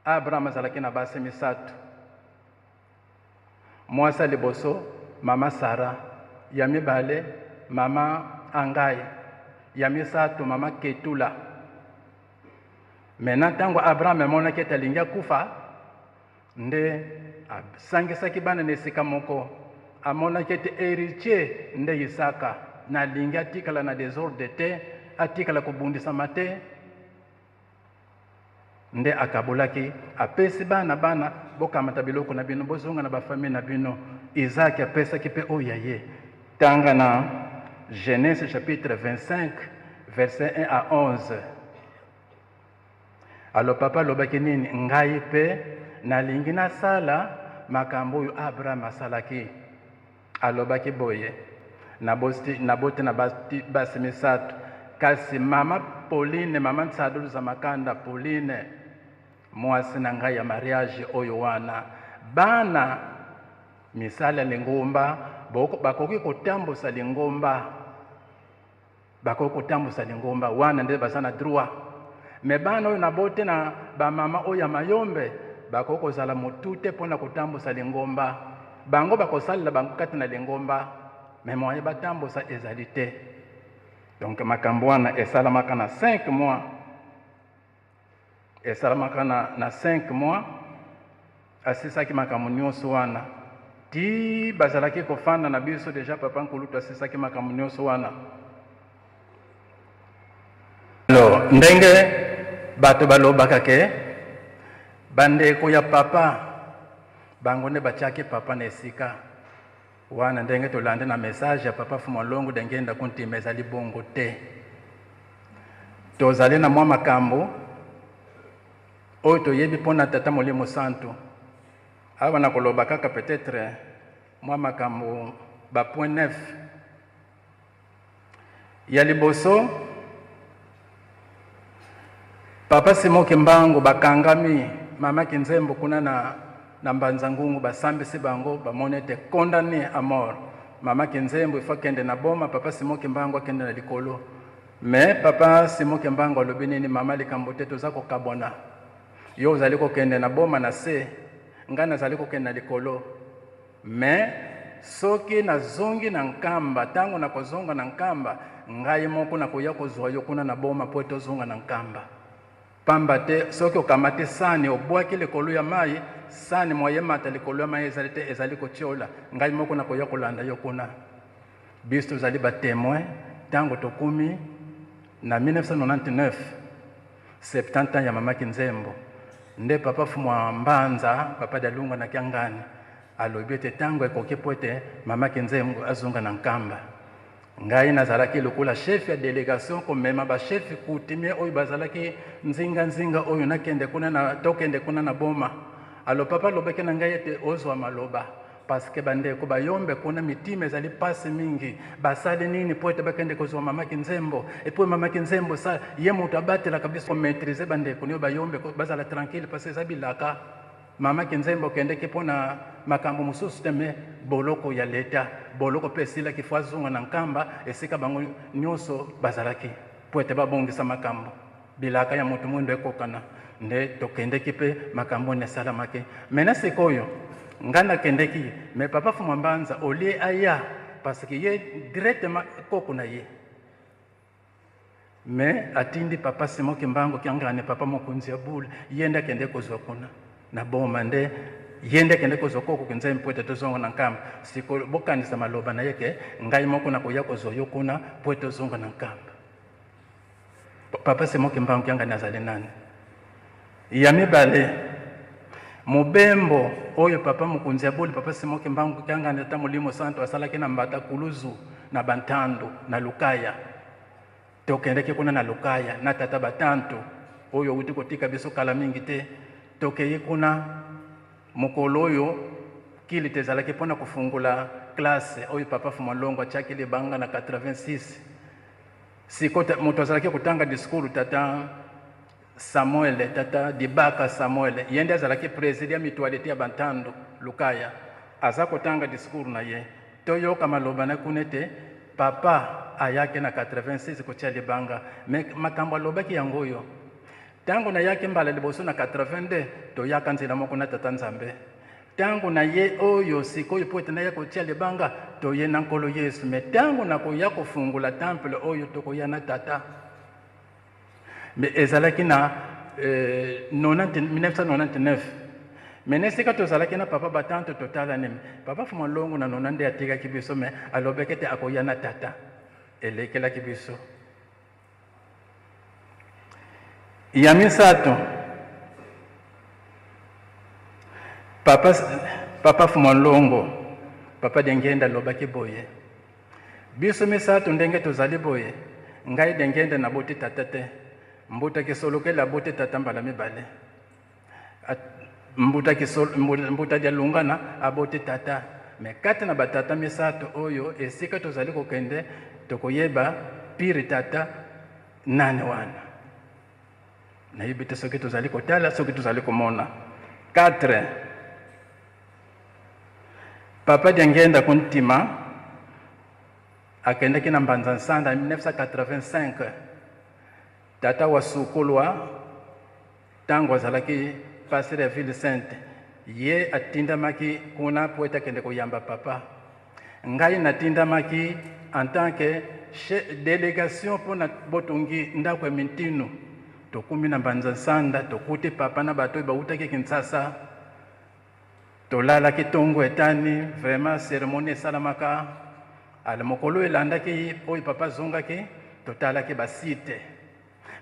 Abraham azalaki na basi misatu. mwasa liboso mama Sara, ya mibale mama Angai, ya misato mama Ketula. Maintenant tango Abraham amonaki ete alingi akufa, nde asangisaki bana na esika moko, amonaki ete héritier nde Isaka, na alingi atikala na désordre te, atikala kobundisama te, nde akabolaki apesi bana bokamata biloko na bino, bozonga na bafamille na bino. Isaac apesaki pe oyo ya ye. Tanga na Genèse chapitre 25 verset 1 à 11. Alors papa lobaki nini? Ngai pe nalingi nasala makambo oyo Abraham asalaki. Alobaki boye nabote na basi misato, kasi mama Pauline, mama Nsadulu za makanda Pauline, mwasi na ngai ya mariage oyo wana, bana misala lingomba bakoki kotambusa lingomba, wana nde basana droit. Me bana oyo nabote na bamama oyo ya mayombe bakoki kozala motute mpona kotambusa lingomba, bango bakosalela bango kati na lingomba, me moye batambusa ezali te. Donc makambo wana esalamaka na 5 mois, esalamaka na 5 mois, asisaki makambo nyonso wana ti bazalaki kofanda na biso deja papa nkulutu asisaki makambo nyonso wana. Alors ndenge bato balobaka ke bandeko ya papa bango nde batiaki papa na esika wana, ndenge tolande na message ya papa Fumalongo ndenge enda kuntima ezali bongo te. Tozali na mwa makambo oyo toyebi mpona tata Molimo Santu. Awa na koloba kaka peut-être mwa makambo ba point 9 ya liboso. Papa Simoki Mbango bakangami mama Kinzembo kuna na Mbanza Ngungu, basambisi bango bamoni ete condamné à mort. Mama Kinzembo ifa kende na boma, papa Simoki Mbango akende na likolo. Mais papa Simoki Mbango alobi nini? Mama likambo te toza kokabona, yo ozali kokende na boma na se, ngai nazali kokende na likolo. Mais soki nazongi na nkamba, tango na kozonga na nkamba, ngai moko nakoya kozwa yo kuna na boma po tozonga na nkamba. Pamba te soki okamate sani obwaki likolo ya mai, sani moye mata likolo ya mai ezali te, ezali kotiola, ngai moko nakoya kolanda yo kuna. Biso tozali ba témoin tango tokumi na 1999 70 ans ya mama Kinzembo, nde papa Fumwa Mbanza, papa Dalunga na Kiangani, alobi ete tango ekoki po ete mama Kinzembo azonga na nkamba. Ngai nazalaki lokola chef ya délégation komema ba chef kutimie oyo bazalaki nzinga oyo nakende kuna na tokende kuna na boma. Alo papa lobeke na ngai ete ozwa maloba, parce que bandeko bayombe kuna mitima ezali pasi mingi, basali nini po ete bakende kozwa mama Kinzembo, epo mama Kinzembo sa ye moto abatela kabisa ko maîtriser bandeko niyo bayombe bazala tranquille parce que zabilaka. Mama Kinzembo kende kipona makambo mususu teme boloko ya leta, boloko pesila kifwa zunga na nkamba, esika bango nyonso bazalaki po ete babongisa makambo bilaka ya moto mwindo ekokana, nde tokende kipe makambo ne salamake. Mena sikoyo ngana kendeki me papa Fumwa Mbanza olie aya parce que ye directement koko na ye, me atindi papa Simoki Mbango kiangane papa Mokonzi ya bule yenda kende kozwa kuna na boma, nde yende kende kozokoko Kinzembo po ete tozonga na nkamba. Siko bokanisa maloba na yeke ngai moko nakoya kozwa yo kuna po ete tozonga na nkamba. Papa Simoki Mbango kiangane azali nani? Ya mibale mobembo oyo papa Mokonzi ya bule papa Simoki Mbango kiangane ata Molimo Santu asalaki na Mbata Kuluzu na Bantando na Lukaya. Tokendeki kuna na Lukaya na tata Batanto oyo uti kotika biso kala mingi te. Tokeye kuna mokolo oyo kili tezalaki pona kufungula classe oyo papa Fumalongo achaki libanga na 86. Sikota moto azalaki kutanga discours tata Samuel, tata Dibaka Samuel, yende azalaki président mutualité ya Bantando Lukaya, aza kutanga discours na ye. Toyoka maloba na kunete papa ayake na 86 kotia libanga, makambo alobaki yango yo. Tango na yake mbala liboso na 82 to yaka nzela moko na tata Nzambe. tangu na ye oyo sikoyo po ete na ya kotia libanga toye na nkolo Yesu, me tangu na koya kofungula temple oyo tokoya na tata. Me ezalaki na 1999. Me nesika tozalaki na papa batante totala neme papa Fuma Longo na nona nde atikaki biso, me alobaki ete akoya na tata elekelaki biso. Ya misato papa Fuma Longo papa Dengenda alobaki boye biso misato ndenge tozali boye, ngai Dengenda na boti tata te, mbuta kisolokela boti tata mbala mibale, mbuta dia lungana aboti tata. Me kati na batata misato oyo esika tozali kokende tokoyeba pire tata nane wana na yebite soki tozali kotala soki tozali komona. 4 papa Dengenda kuntima akendaki na Mbanza Nsanda 1985. Tata wa sukulwa tango azalaki pasteur ya Ville Sainte, ye atindamaki kuna po ete akende koyamba papa. Ngai natindamaki en tant que délégation mpona botongi ndako ya mintinu. Tokumi na Mbanza Nsanda tokuti papa na bato bautaki Kinshasa, tolalaki tongo etani, vraiment cérémonie esalamaka. Ala mokolo elandaki oyo papa zongaki totalaki basite,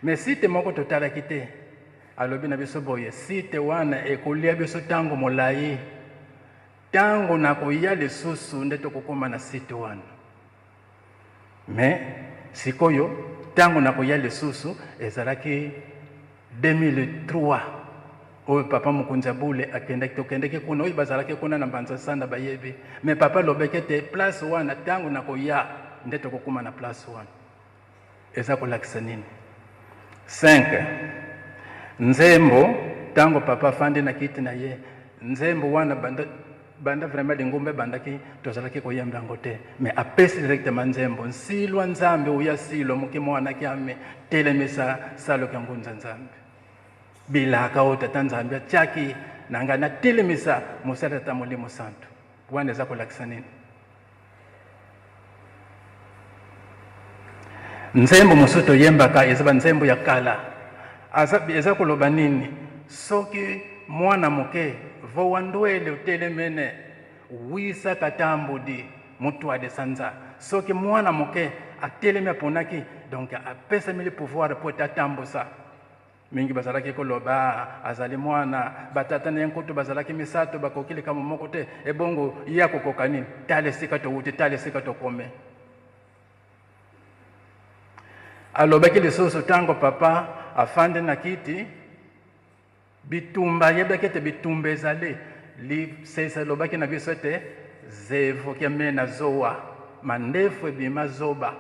me site moko totalaki te. Alobi na biso boye site wana ekolia biso tango molai, tango na koya lisusu nde tokokoma na site wana. Me sikoyo tango na koya lisusu ezalaki 2003 oyo papa Mukunza Bule akendaki tokendaki kuna oyo bazalaki kuna na Mbanza Nsanda bayebi, me papa lobeki te place wana tango na koya nde tokokoma na place wana. Eza kolakisa nini? 5 Nzembo tango papa fandi na kiti na ye, Nzembo wana banda vraiment lingumbe bandaki tozalaki koyemba ngo te, me apesi directement Nzembo nsilwa Nzambe uya silo mukimwana kyame telemisa salo kya ngunza Nzambe bila akaota Tanzania chaki nanga na telemisa musala ta Mulimo Santo. Wana eza kolakisa nini? Nzembo musoto yembaka ezaba Nzembo ya kala eza koloba nini? Soki mwana moke vo wandwele utelemene wisa katambudi mutwade sanza, soki mwana moke ateleme ponaki donc apesa mili pouvoir po tatambusa. Mingi bazalaki koloba azali mwana batata na nkutu bazalaki misato bakokili kama moko te ebongo yako kokani tale sika to wuti tale sika to kome. Alobaki lisusu tango papa afande na kiti bitumba yebaki te bitumba ezale li sesa lobaki na biso te zevo kya mena zoa mandefu ebima zoba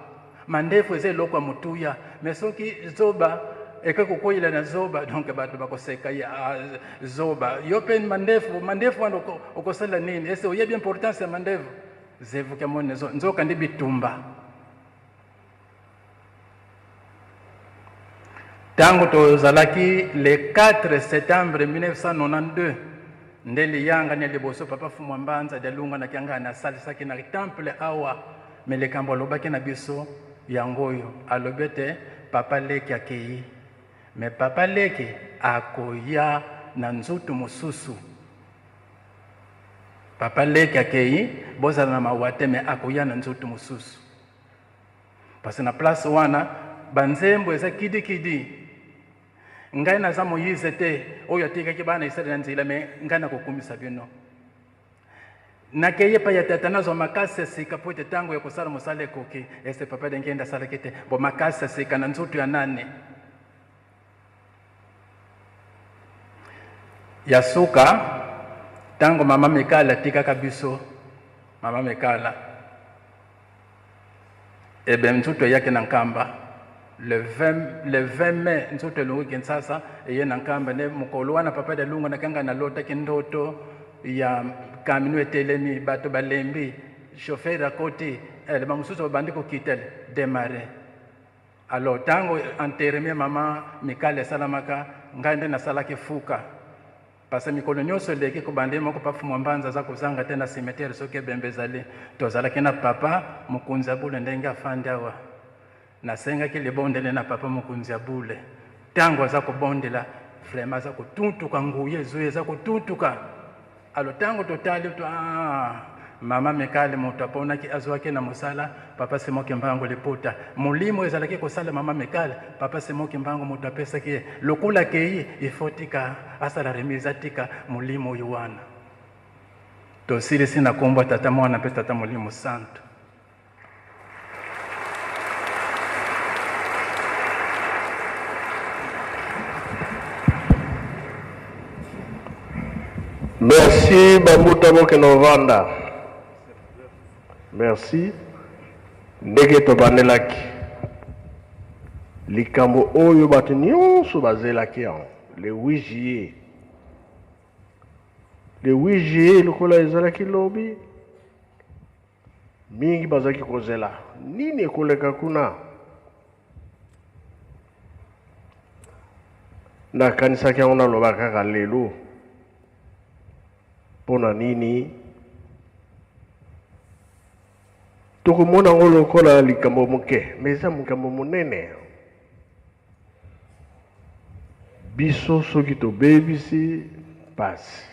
mandefu eze lokwa mutuya mesoki zoba eka kukoyila na zoba donc bato bakoseka ya zoba yopen mandefu wana okosala nini ese oyebi importance ya mandefu zevo kya mona nzoka ndi bitumba. Tango tozalaki le 4 septembre 1992 ndeli yanga ne liboso papa Fuma Mbanza dalunga na kyanga na salisaki na temple awa melekambo lobaki na biso yangoyo alobete papa leki akei, me papa leki akoya na nzutu mususu. Papa leki akei bozala na mawate me akoya na nzutu mususu parce na place wana banzembo eza kidi ngai na za Moïse te oyo atikaki bana Israeli nzila me ngai na kokumisa bino nakeye pa ya tata nazo makasi sika pote tango ya kusala musale koki ese papa Dengenda sala kete bo makasi sika na nzutu ya nane ya suka tango mama Mekala tika kabiso mama Mekala ebe nzutu yake na nkamba le 20 mai nzoto lungu Kinshasa eye na nkamba ne mukolo wana papa de lungu na kanga na lota kindoto ya kaminu etelemi bato balembi chauffeur akoti le bamususu bandiko kitel démarrer. Alors tango enterrement mama Mikale salamaka ngande na salaki fuka parce que mikolo nyonso leki kobande moko pafumwa mbanza za kozanga te na cimetière soki ebembe ezali tozalaki na papa mokonzi ya bule ndenge afandi awa nasengaki libondele na papa mokonzi ya bule ntango aza kobondela vraiment aza kotuntuka nguya ezoyi eza kotuntuka alo ntango totali mama mekale moto aponaki azwaki na mosala papa semoki mbango liputa molimo ezalaki kosala mama mekale papa semoki mbango moto apesaki ye lokola kei ifotika asala remise atika molimo oyo wana tosilisi na kombo ya tata mwana mpe tata molimo santo. Merci Bamuta Bokenovanda. Merci. Ndenge tobanelaki. Likambo oyo bato nyonso bazelaki yango. Le 8 juillet. Le 8 juillet lokola ezalaki lobi. Mingi bazaki kozela. Nini ekoleka kuna? Nakanisaki yango naloba kaka lelo. Pona nini tokomona ngo lokola likambo moke mais eza makambo monene biso soki tobebisi pasi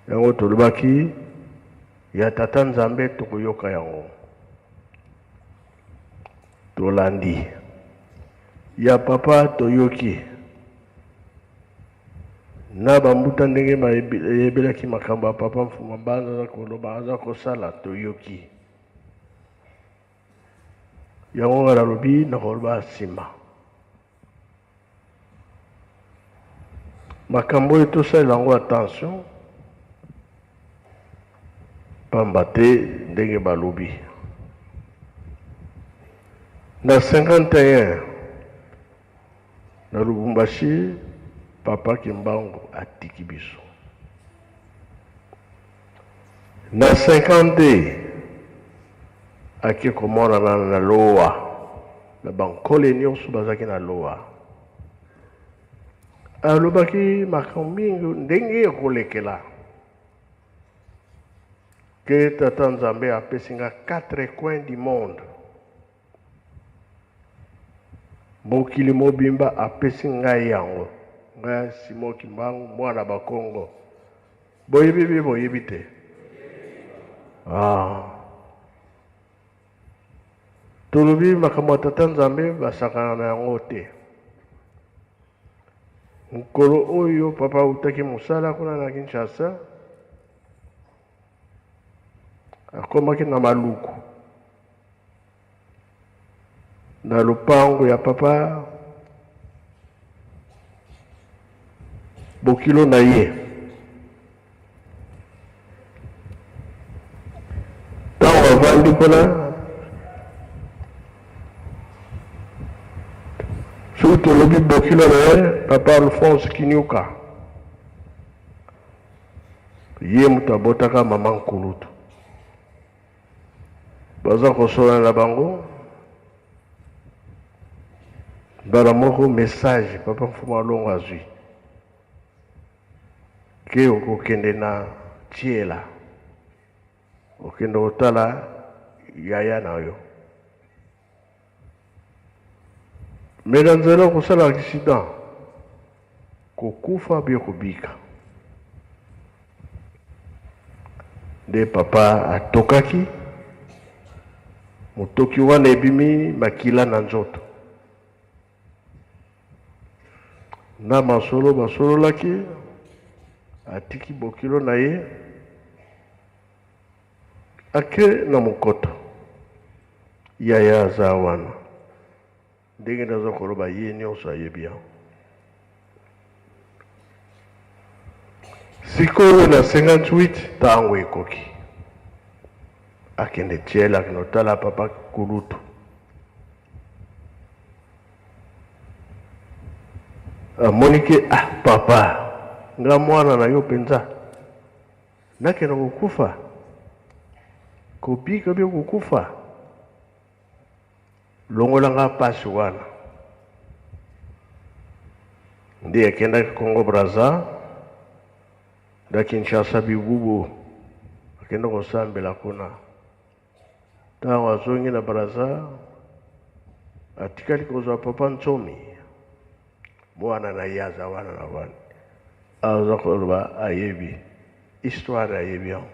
yango tolobaki ya tata nzambe tokoyoka yango tolandi ya papa toyoki na bambuta ndenge bayebelaki makambo ya papa mfuma mbanza aza koloba aza kosala toyoki yango nga nalobi nakoloba nsima makambo oyo tosalela yango attention pamba te ndenge balobi na 51 na Lubumbashi papa Kimbangu atiki biso. Na 52 ake komona na loa na bankole nyonso bazaki na loa alobaki makambo mingi ndenge ekolekela ke tata nzambe apesi nga 4 coins du monde mokili mobimba apesi ngai yango nga Simon Kimbangu mwana bakongo boyebi boyebi te tolobi makambo ya tata nzambe basakana na yango te mokolo oyo papa utaki mosala kuna na Kinshasa akomaki na maluku na lupango ya papa bokilo na ye ntango avandi mpona soki tolobi bokilo na ye papa Alphonse Kinyuka ye moto abotaka mama Nkulutu baza kosola na bango mbala moko message papa Mfuma Longo azwi ke okokende na Tiela okende kotala yaya na yo me na nzela kosala accident kokufa bie kobika nde papa atokaki motoki wana ebimi makila na nzoto na masolo basololaki atiki bokilo na ye ake na mokoto yaya aza wana ndenge naza koloba ye nyonso ayebi yango sikoyo na 58 ntango ekoki akende Tiela akende otala papa Kulutu amonike papa nga mwana na yo penza nakenda kokufa kobika bie kokufa longola nga pasi wana Ndi akenda Congo Brazza da Kinshasa bibubu akenda kosambela kuna ntango azongi na Brazza atikali kozwa papa Ntsomi mwana na ye aza wana na wana aza koloba ayebi histoire ayebi yango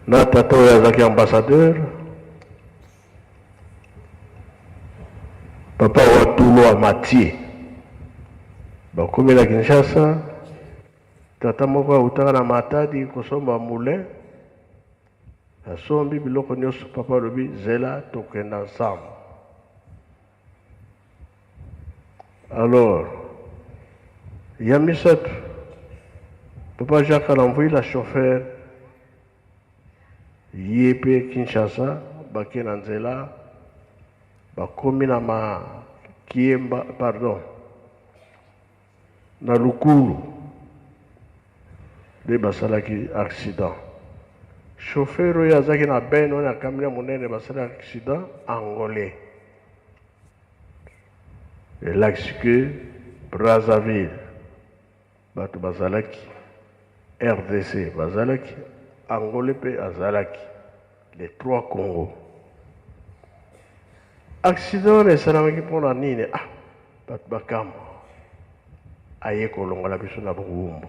na tata oyo azalaki ambassadeur papa wa Tulo Amatie bakomi na Kinshasa tata moko autaka na Matadi kosomba moulin asombi biloko nyonso papa alobi zela tokenda ensemble. Alors ya misato papa Jacques alamvui la chauffeur ye mpe Kinshasa bake na nzela bakomi na Kiemba pardon na Lukulu nde basalaki accident. Chauffeur oyo azalaki na bene oyo akambi na monene basalaki accident angolais elakisi ke Brazzaville bato bazalaki RDC bazalaki angolais mpe azalaki les trois Congo. Accident esalamaki mpona nini? Bato bakamba aye kolongola biso na bowumbu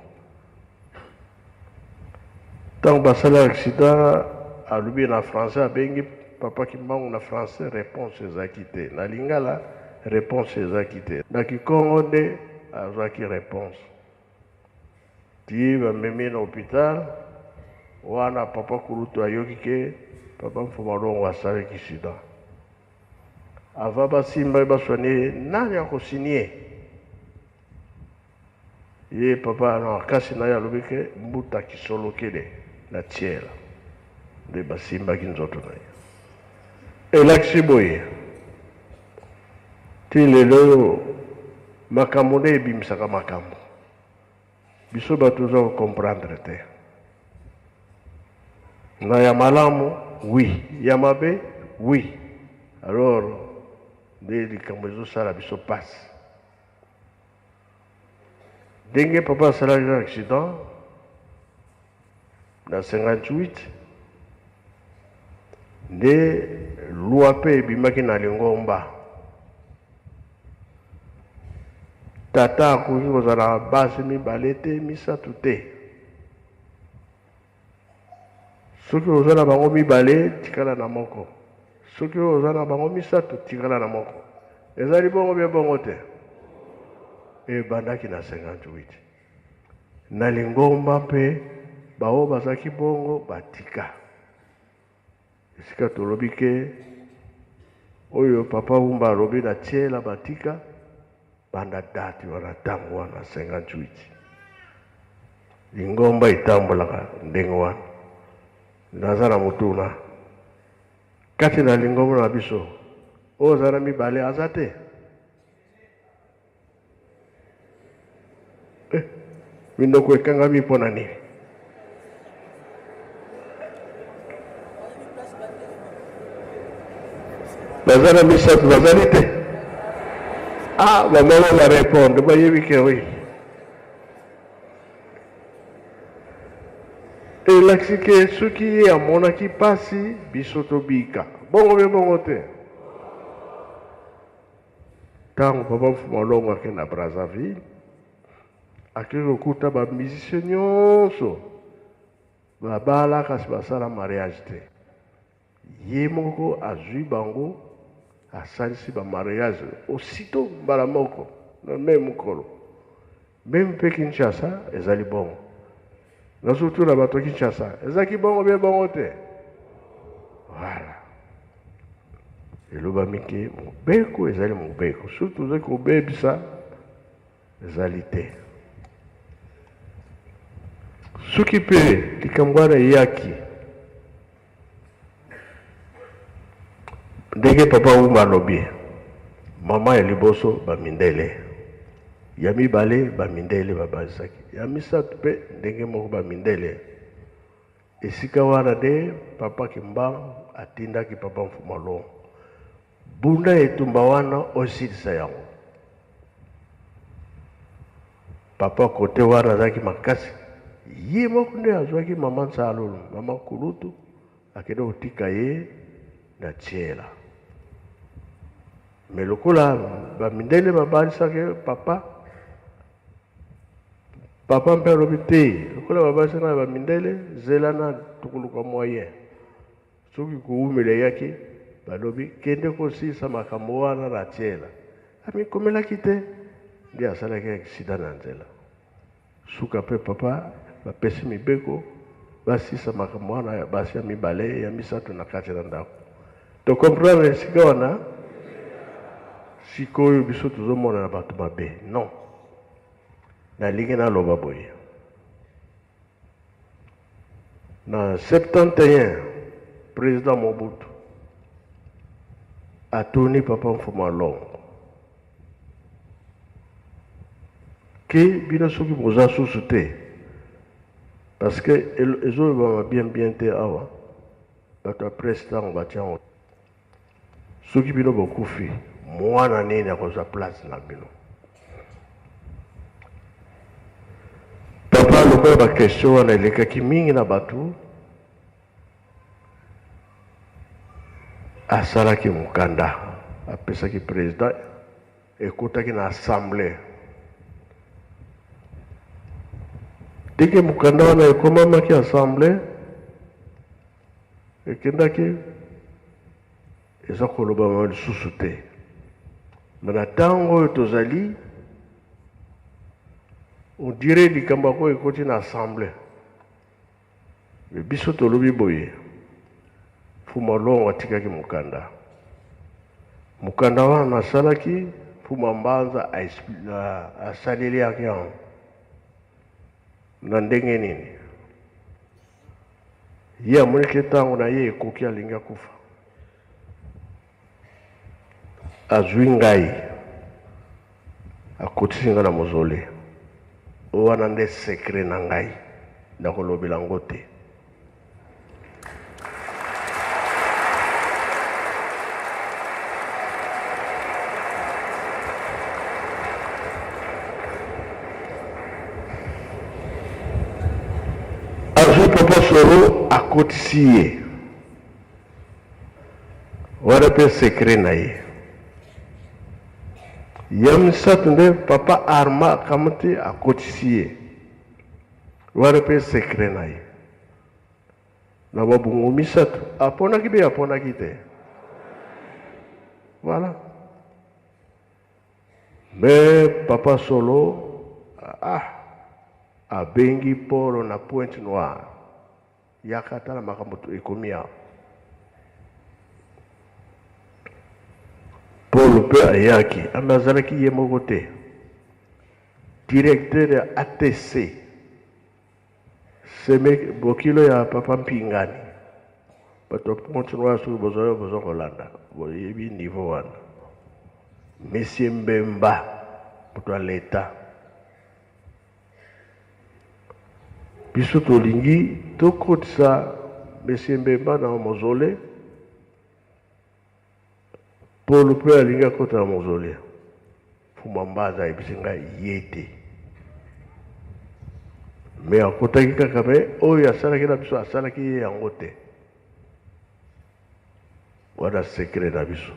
ntango basala accident alobi na français abengi papa Kimbangu na français réponse ezalaki te na Lingala réponse ezalaki te na Kikongo nde azwaki réponse ti bamemi na hôpital wana papa Kulutu ayoki ke papa Mfumalongo asalaki sida ava basimba baswane nani akosinie ye papa na kasi na ye alobi ke mbuta kisolo kele na tiela nde basimbaki nzoto na ye elakisi boye ti lelo makambo nde ebimisaka makambo biso bato oza kokomprendre te na ya malamu oui ya mabe oui alors nde likambo ezosala biso pasi ndenge papa asalaki accident na 58 nde lwa mpe ebimaki na Lingomba tata akoki kozala na basi mibale te misato te soki oza na bango mibale tikala na moko soki oza na bango misato tikala na moko ezali bongo bie bongo te ebandaki na 58 na Lingomba mpe bao bazaki bongo batika esika tolobi ke oyo papa Wumba alobi na tiela batika banda dati wana ntango wana 58 Lingomba etambolaka ndenge wana naza na motuna kati na Lingomba na biso oyo oza na mibale aza te mindoko ekangami mpona nini? baza na misato bazali te bamama barépondre bayebi ke oui elakisi ke soki ye amonaki pasi biso tobika bongo be bongo te ntango papa Mfumalongo akende na Brazzaville akei kokuta bamusicien nyonso babala kasi basala mariage te ye moko azwi bango asalisi bamariage aussitôt mbala moko na meme mokolo meme mpe Kinshasa ezali bongo na surtout na bato Kinshasa ezalaki bongo bie bongo te voilà elobami ke mobeko ezali mobeko surtout ozali kobebisa ezali te soki mpe likambo wana eyaki ndenge papa Wumba alobi mama ya liboso bamindele ya mibale bamindele babazaki ya misato mpe ndenge moko bamindele esika wana nde papa Kimbangu atindaki papa Mfumalongo bunda etumba wana osilisa yango. Papa kote wana zaki makasi ye moko nde azwaki mama Nsalulu, mama Kulutu akende kotika ye na tiela. Me lokola bamindele babalisaki papa mpe alobi te, lokola babalisaki na bamindele zela na tukuluka moyen. Soki kuumela yaki balobi kende kosilisa makambo wana na tiela. Amikomelaki te ndi asalaki aksida na nzela. Suka pe papa bapesi mibeko basilisa makambo wana basi ya mibale ya misato na kati na ndako. To comprendre esika wana sikoyo biso tozomona na bato mabe. Non. Nalingi naloba boye. Na 71 président Mobutu atoni papa Mfuma Longo ke bino soki boza susu te parce que ezoyeba bien te awa bato apresi ntango batiango soki bino bokufi mwana nini akozwa place na bino. Papa lokola bakestio wana elekaki mingi na bato asalaki mokanda apesaki président ekotaki na assemblée. Deke mokanda wana ekomamaki assemblée ekendaki eza koloba ma lisusu te. Me na ntango oyo tozali on dirait likambo yango ekoti na assemblée. Me biso tolobi boye Mfuma Longo atikaki mokanda. Mokanda wana asalaki Mfuma Mbanza asaleli yaki yango na ndenge nini. Ye amoniki ntango na ye ekoki alingi akufa. Azwi ngai akotisi nga na mozole. Wana nde sekre na ngai nakolobela ngo te. Papa Soro akotisi ye wana mpe sekre na ye. Ya misato nde papa Arma Kamuti akotisi ye wana mpe sekre na ye. Na babungu misato aponaki mpe aponaki te. Voilà. Mais Papa Solo abengi Polo na Pointe Noire yakata na makambo ekomi awa. Polo mpe ayaki amazalaki ye moko te. Directeur ya ATC seme bokilo ya papa Mpingani bato Pointe Noire soki bozo kolanda boyebi niveau wana. Monsieur Mbemba moto l'État biso tolingi tokotisa Monsieur Mbemba na mozole Paul mpe alingi akota na mozole. Mfuma Mbanza ayebisi ngai ye te. Me akotaki kaka me oyo asalaki na biso asalaki ye yango te. Wana sekre na biso.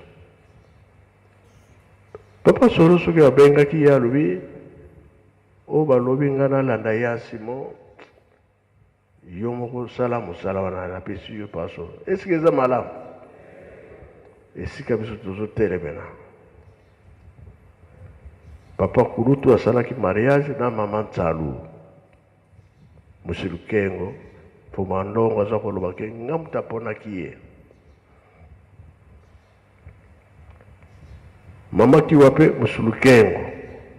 Papa Solo soki abengaki ye alobi o balobi nga nalanda ya Simo yo moko sala mosala wana napesi yo paso. Eske eza malamu? Esika biso tozotelemena. Papa Kulutu asalaki mariage na mama Nsalulu Musilukengo. Mfuma Ndongo aza koloba ke ngamuta ponaki ye. Mama Kiwape Musilukengo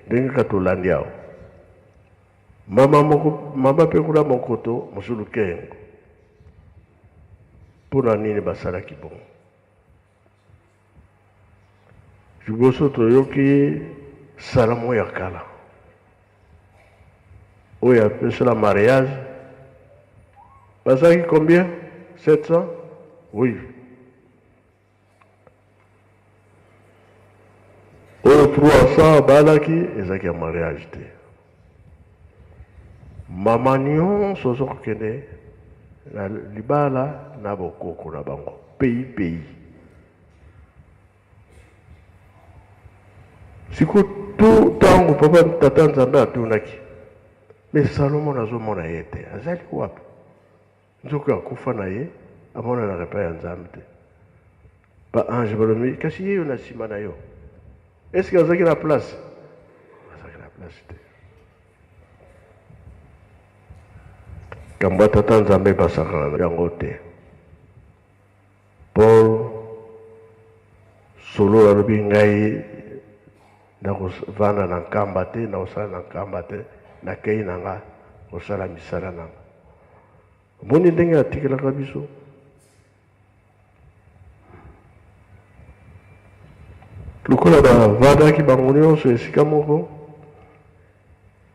ndenge katolandi yao. Mama pe kula mokoto Musilukengo. Pona nini basalaki bongo. Liboso toyoki salamo ya kala. Oyo apesa la mariage. Bazaki combien? 700? Oui. 300 balaki ezaki ya mariage te. Mama nyonso ozokokende na libala na bokoko na bango pays. Siko tu tango papa tata Nzambe atunaki. Mais Salomon azomona ye te. Azali wapi? Nzoka akufa na ye amona na repa ya Nzambe te. Ba ange balobi kasi ye na sima na yo. Est-ce que azaki na place? Azaki na place te. Kamba tata Nzambe basaka yango te. Paul solo alobi ngai na kovanda na nkamba te, na kosala na nkamba te, na kei na nga kosala misala na nga. Moni ndenge atikelaka biso. Lokola bavandaki bango nyonso esika moko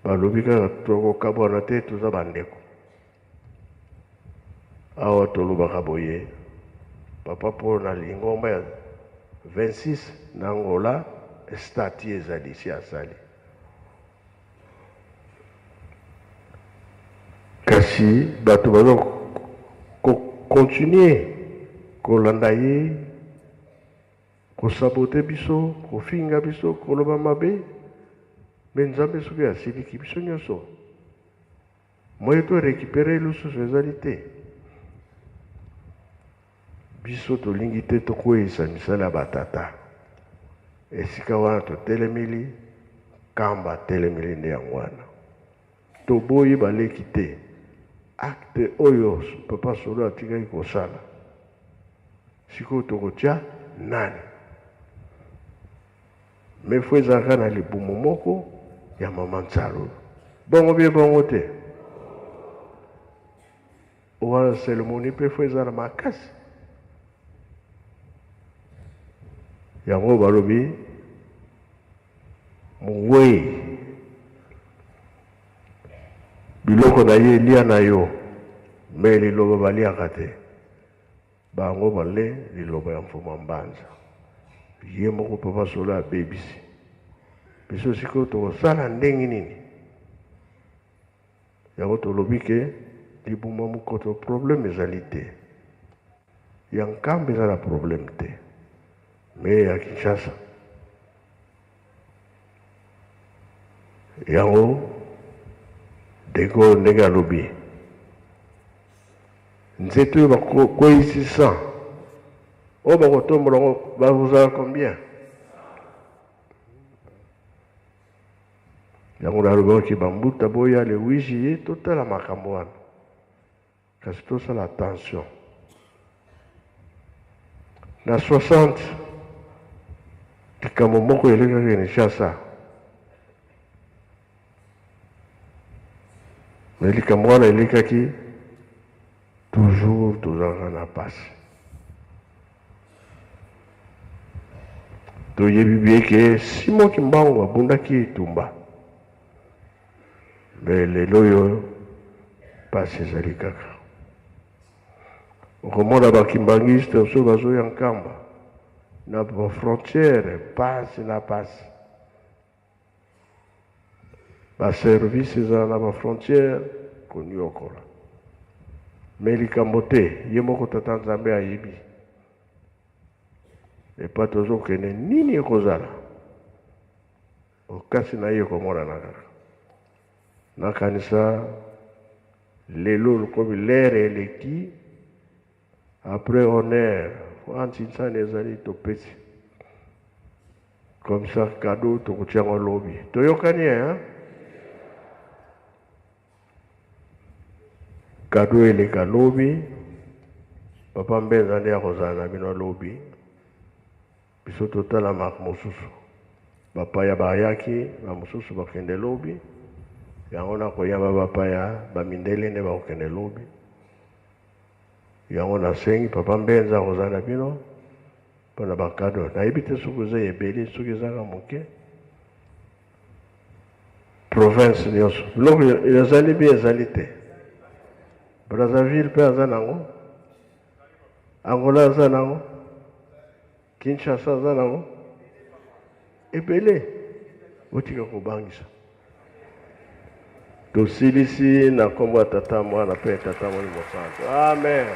balobi kaka tokokabwana te toza bandeko. Awa tolobaka boye papa Paul na lingomba ya 26 na Angola stati ezali si asali. Kasi bato bazo continuer kolanda ye, kosabote biso, kofinga biso, koloba mabe, mais Nzambe soki asiliki biso nyonso. Moye to récupérer lisusu ezali te. Biso tolingi te tokoyisa misala batata. Esika wana totelemeli, kamba telemeli nde yango wana. Toboyi baleki te. Acte oyo papa solo atikaki kosala. Siko tokotia nani? Me fo ezalaka na libumu moko ya mama Nzalo. Bongo bie bongo te. Owana seremoni pe fo ezala makasi. Yango balobi muwei biloko na ye lia na yo me liloba baliaka te. Bango bale liloba ya mfuma mbanza. Ye moko papa solo abebisi. Biso siko tokosala ndenge nini? Yango tolobi ke libuma mokoto problème ezali te. Ya nkambi ezala problème te. Mais ya Kinshasa yango deko ndenge alobi nzete oyo bakoyisi 100 oyo bakotombola ngo bazala combien? yango nalobaki bambuta boya le 8 juillet totala makambo wana kasi tosala attention na 60 likambo moko elekaki Kinshasa. Mais likambo wana elekaki toujours tozalaka na pasi. Toyebi bien ke Simon Kimbangu abundaki etumba. Mais lelo oyo pasi ezali kaka. Okomona bakimbangiste oso bazoya nkamba. Na frontière passe na passe. Ba service za na frontière konyokola. Mais likambo te ye moko tata Nzambe ayebi. E pa tozo kene nini ekozala. Okasi na ye komona na kaka. Na kanisa lelo lokobi lere eleki après honneur antinsa nezali topesi. Comme ça cadeau tokotia ngo lobi. Toyokani hein? Cadeau eleka lobi. Papa Mbenza nde akozala na bino lobi. Biso totala mak mosusu. Bapaya bayaki na mosusu bakende lobi. Yango na koyamba bapaya bamindele nde bakende lobi. Yango na sengi papa Mbenza akozala na bino pona bakado. Nayebi te soki oza ebele soki ezaka moke. Province nyonso. Biloko ezali bi ezali te. Brazzaville pe aza nango. Angola aza nango. Kinshasa aza nango. ebele otika kobangisa tosilisi na kombo ya tata mwana mpe tata Molimo Santu. Amen.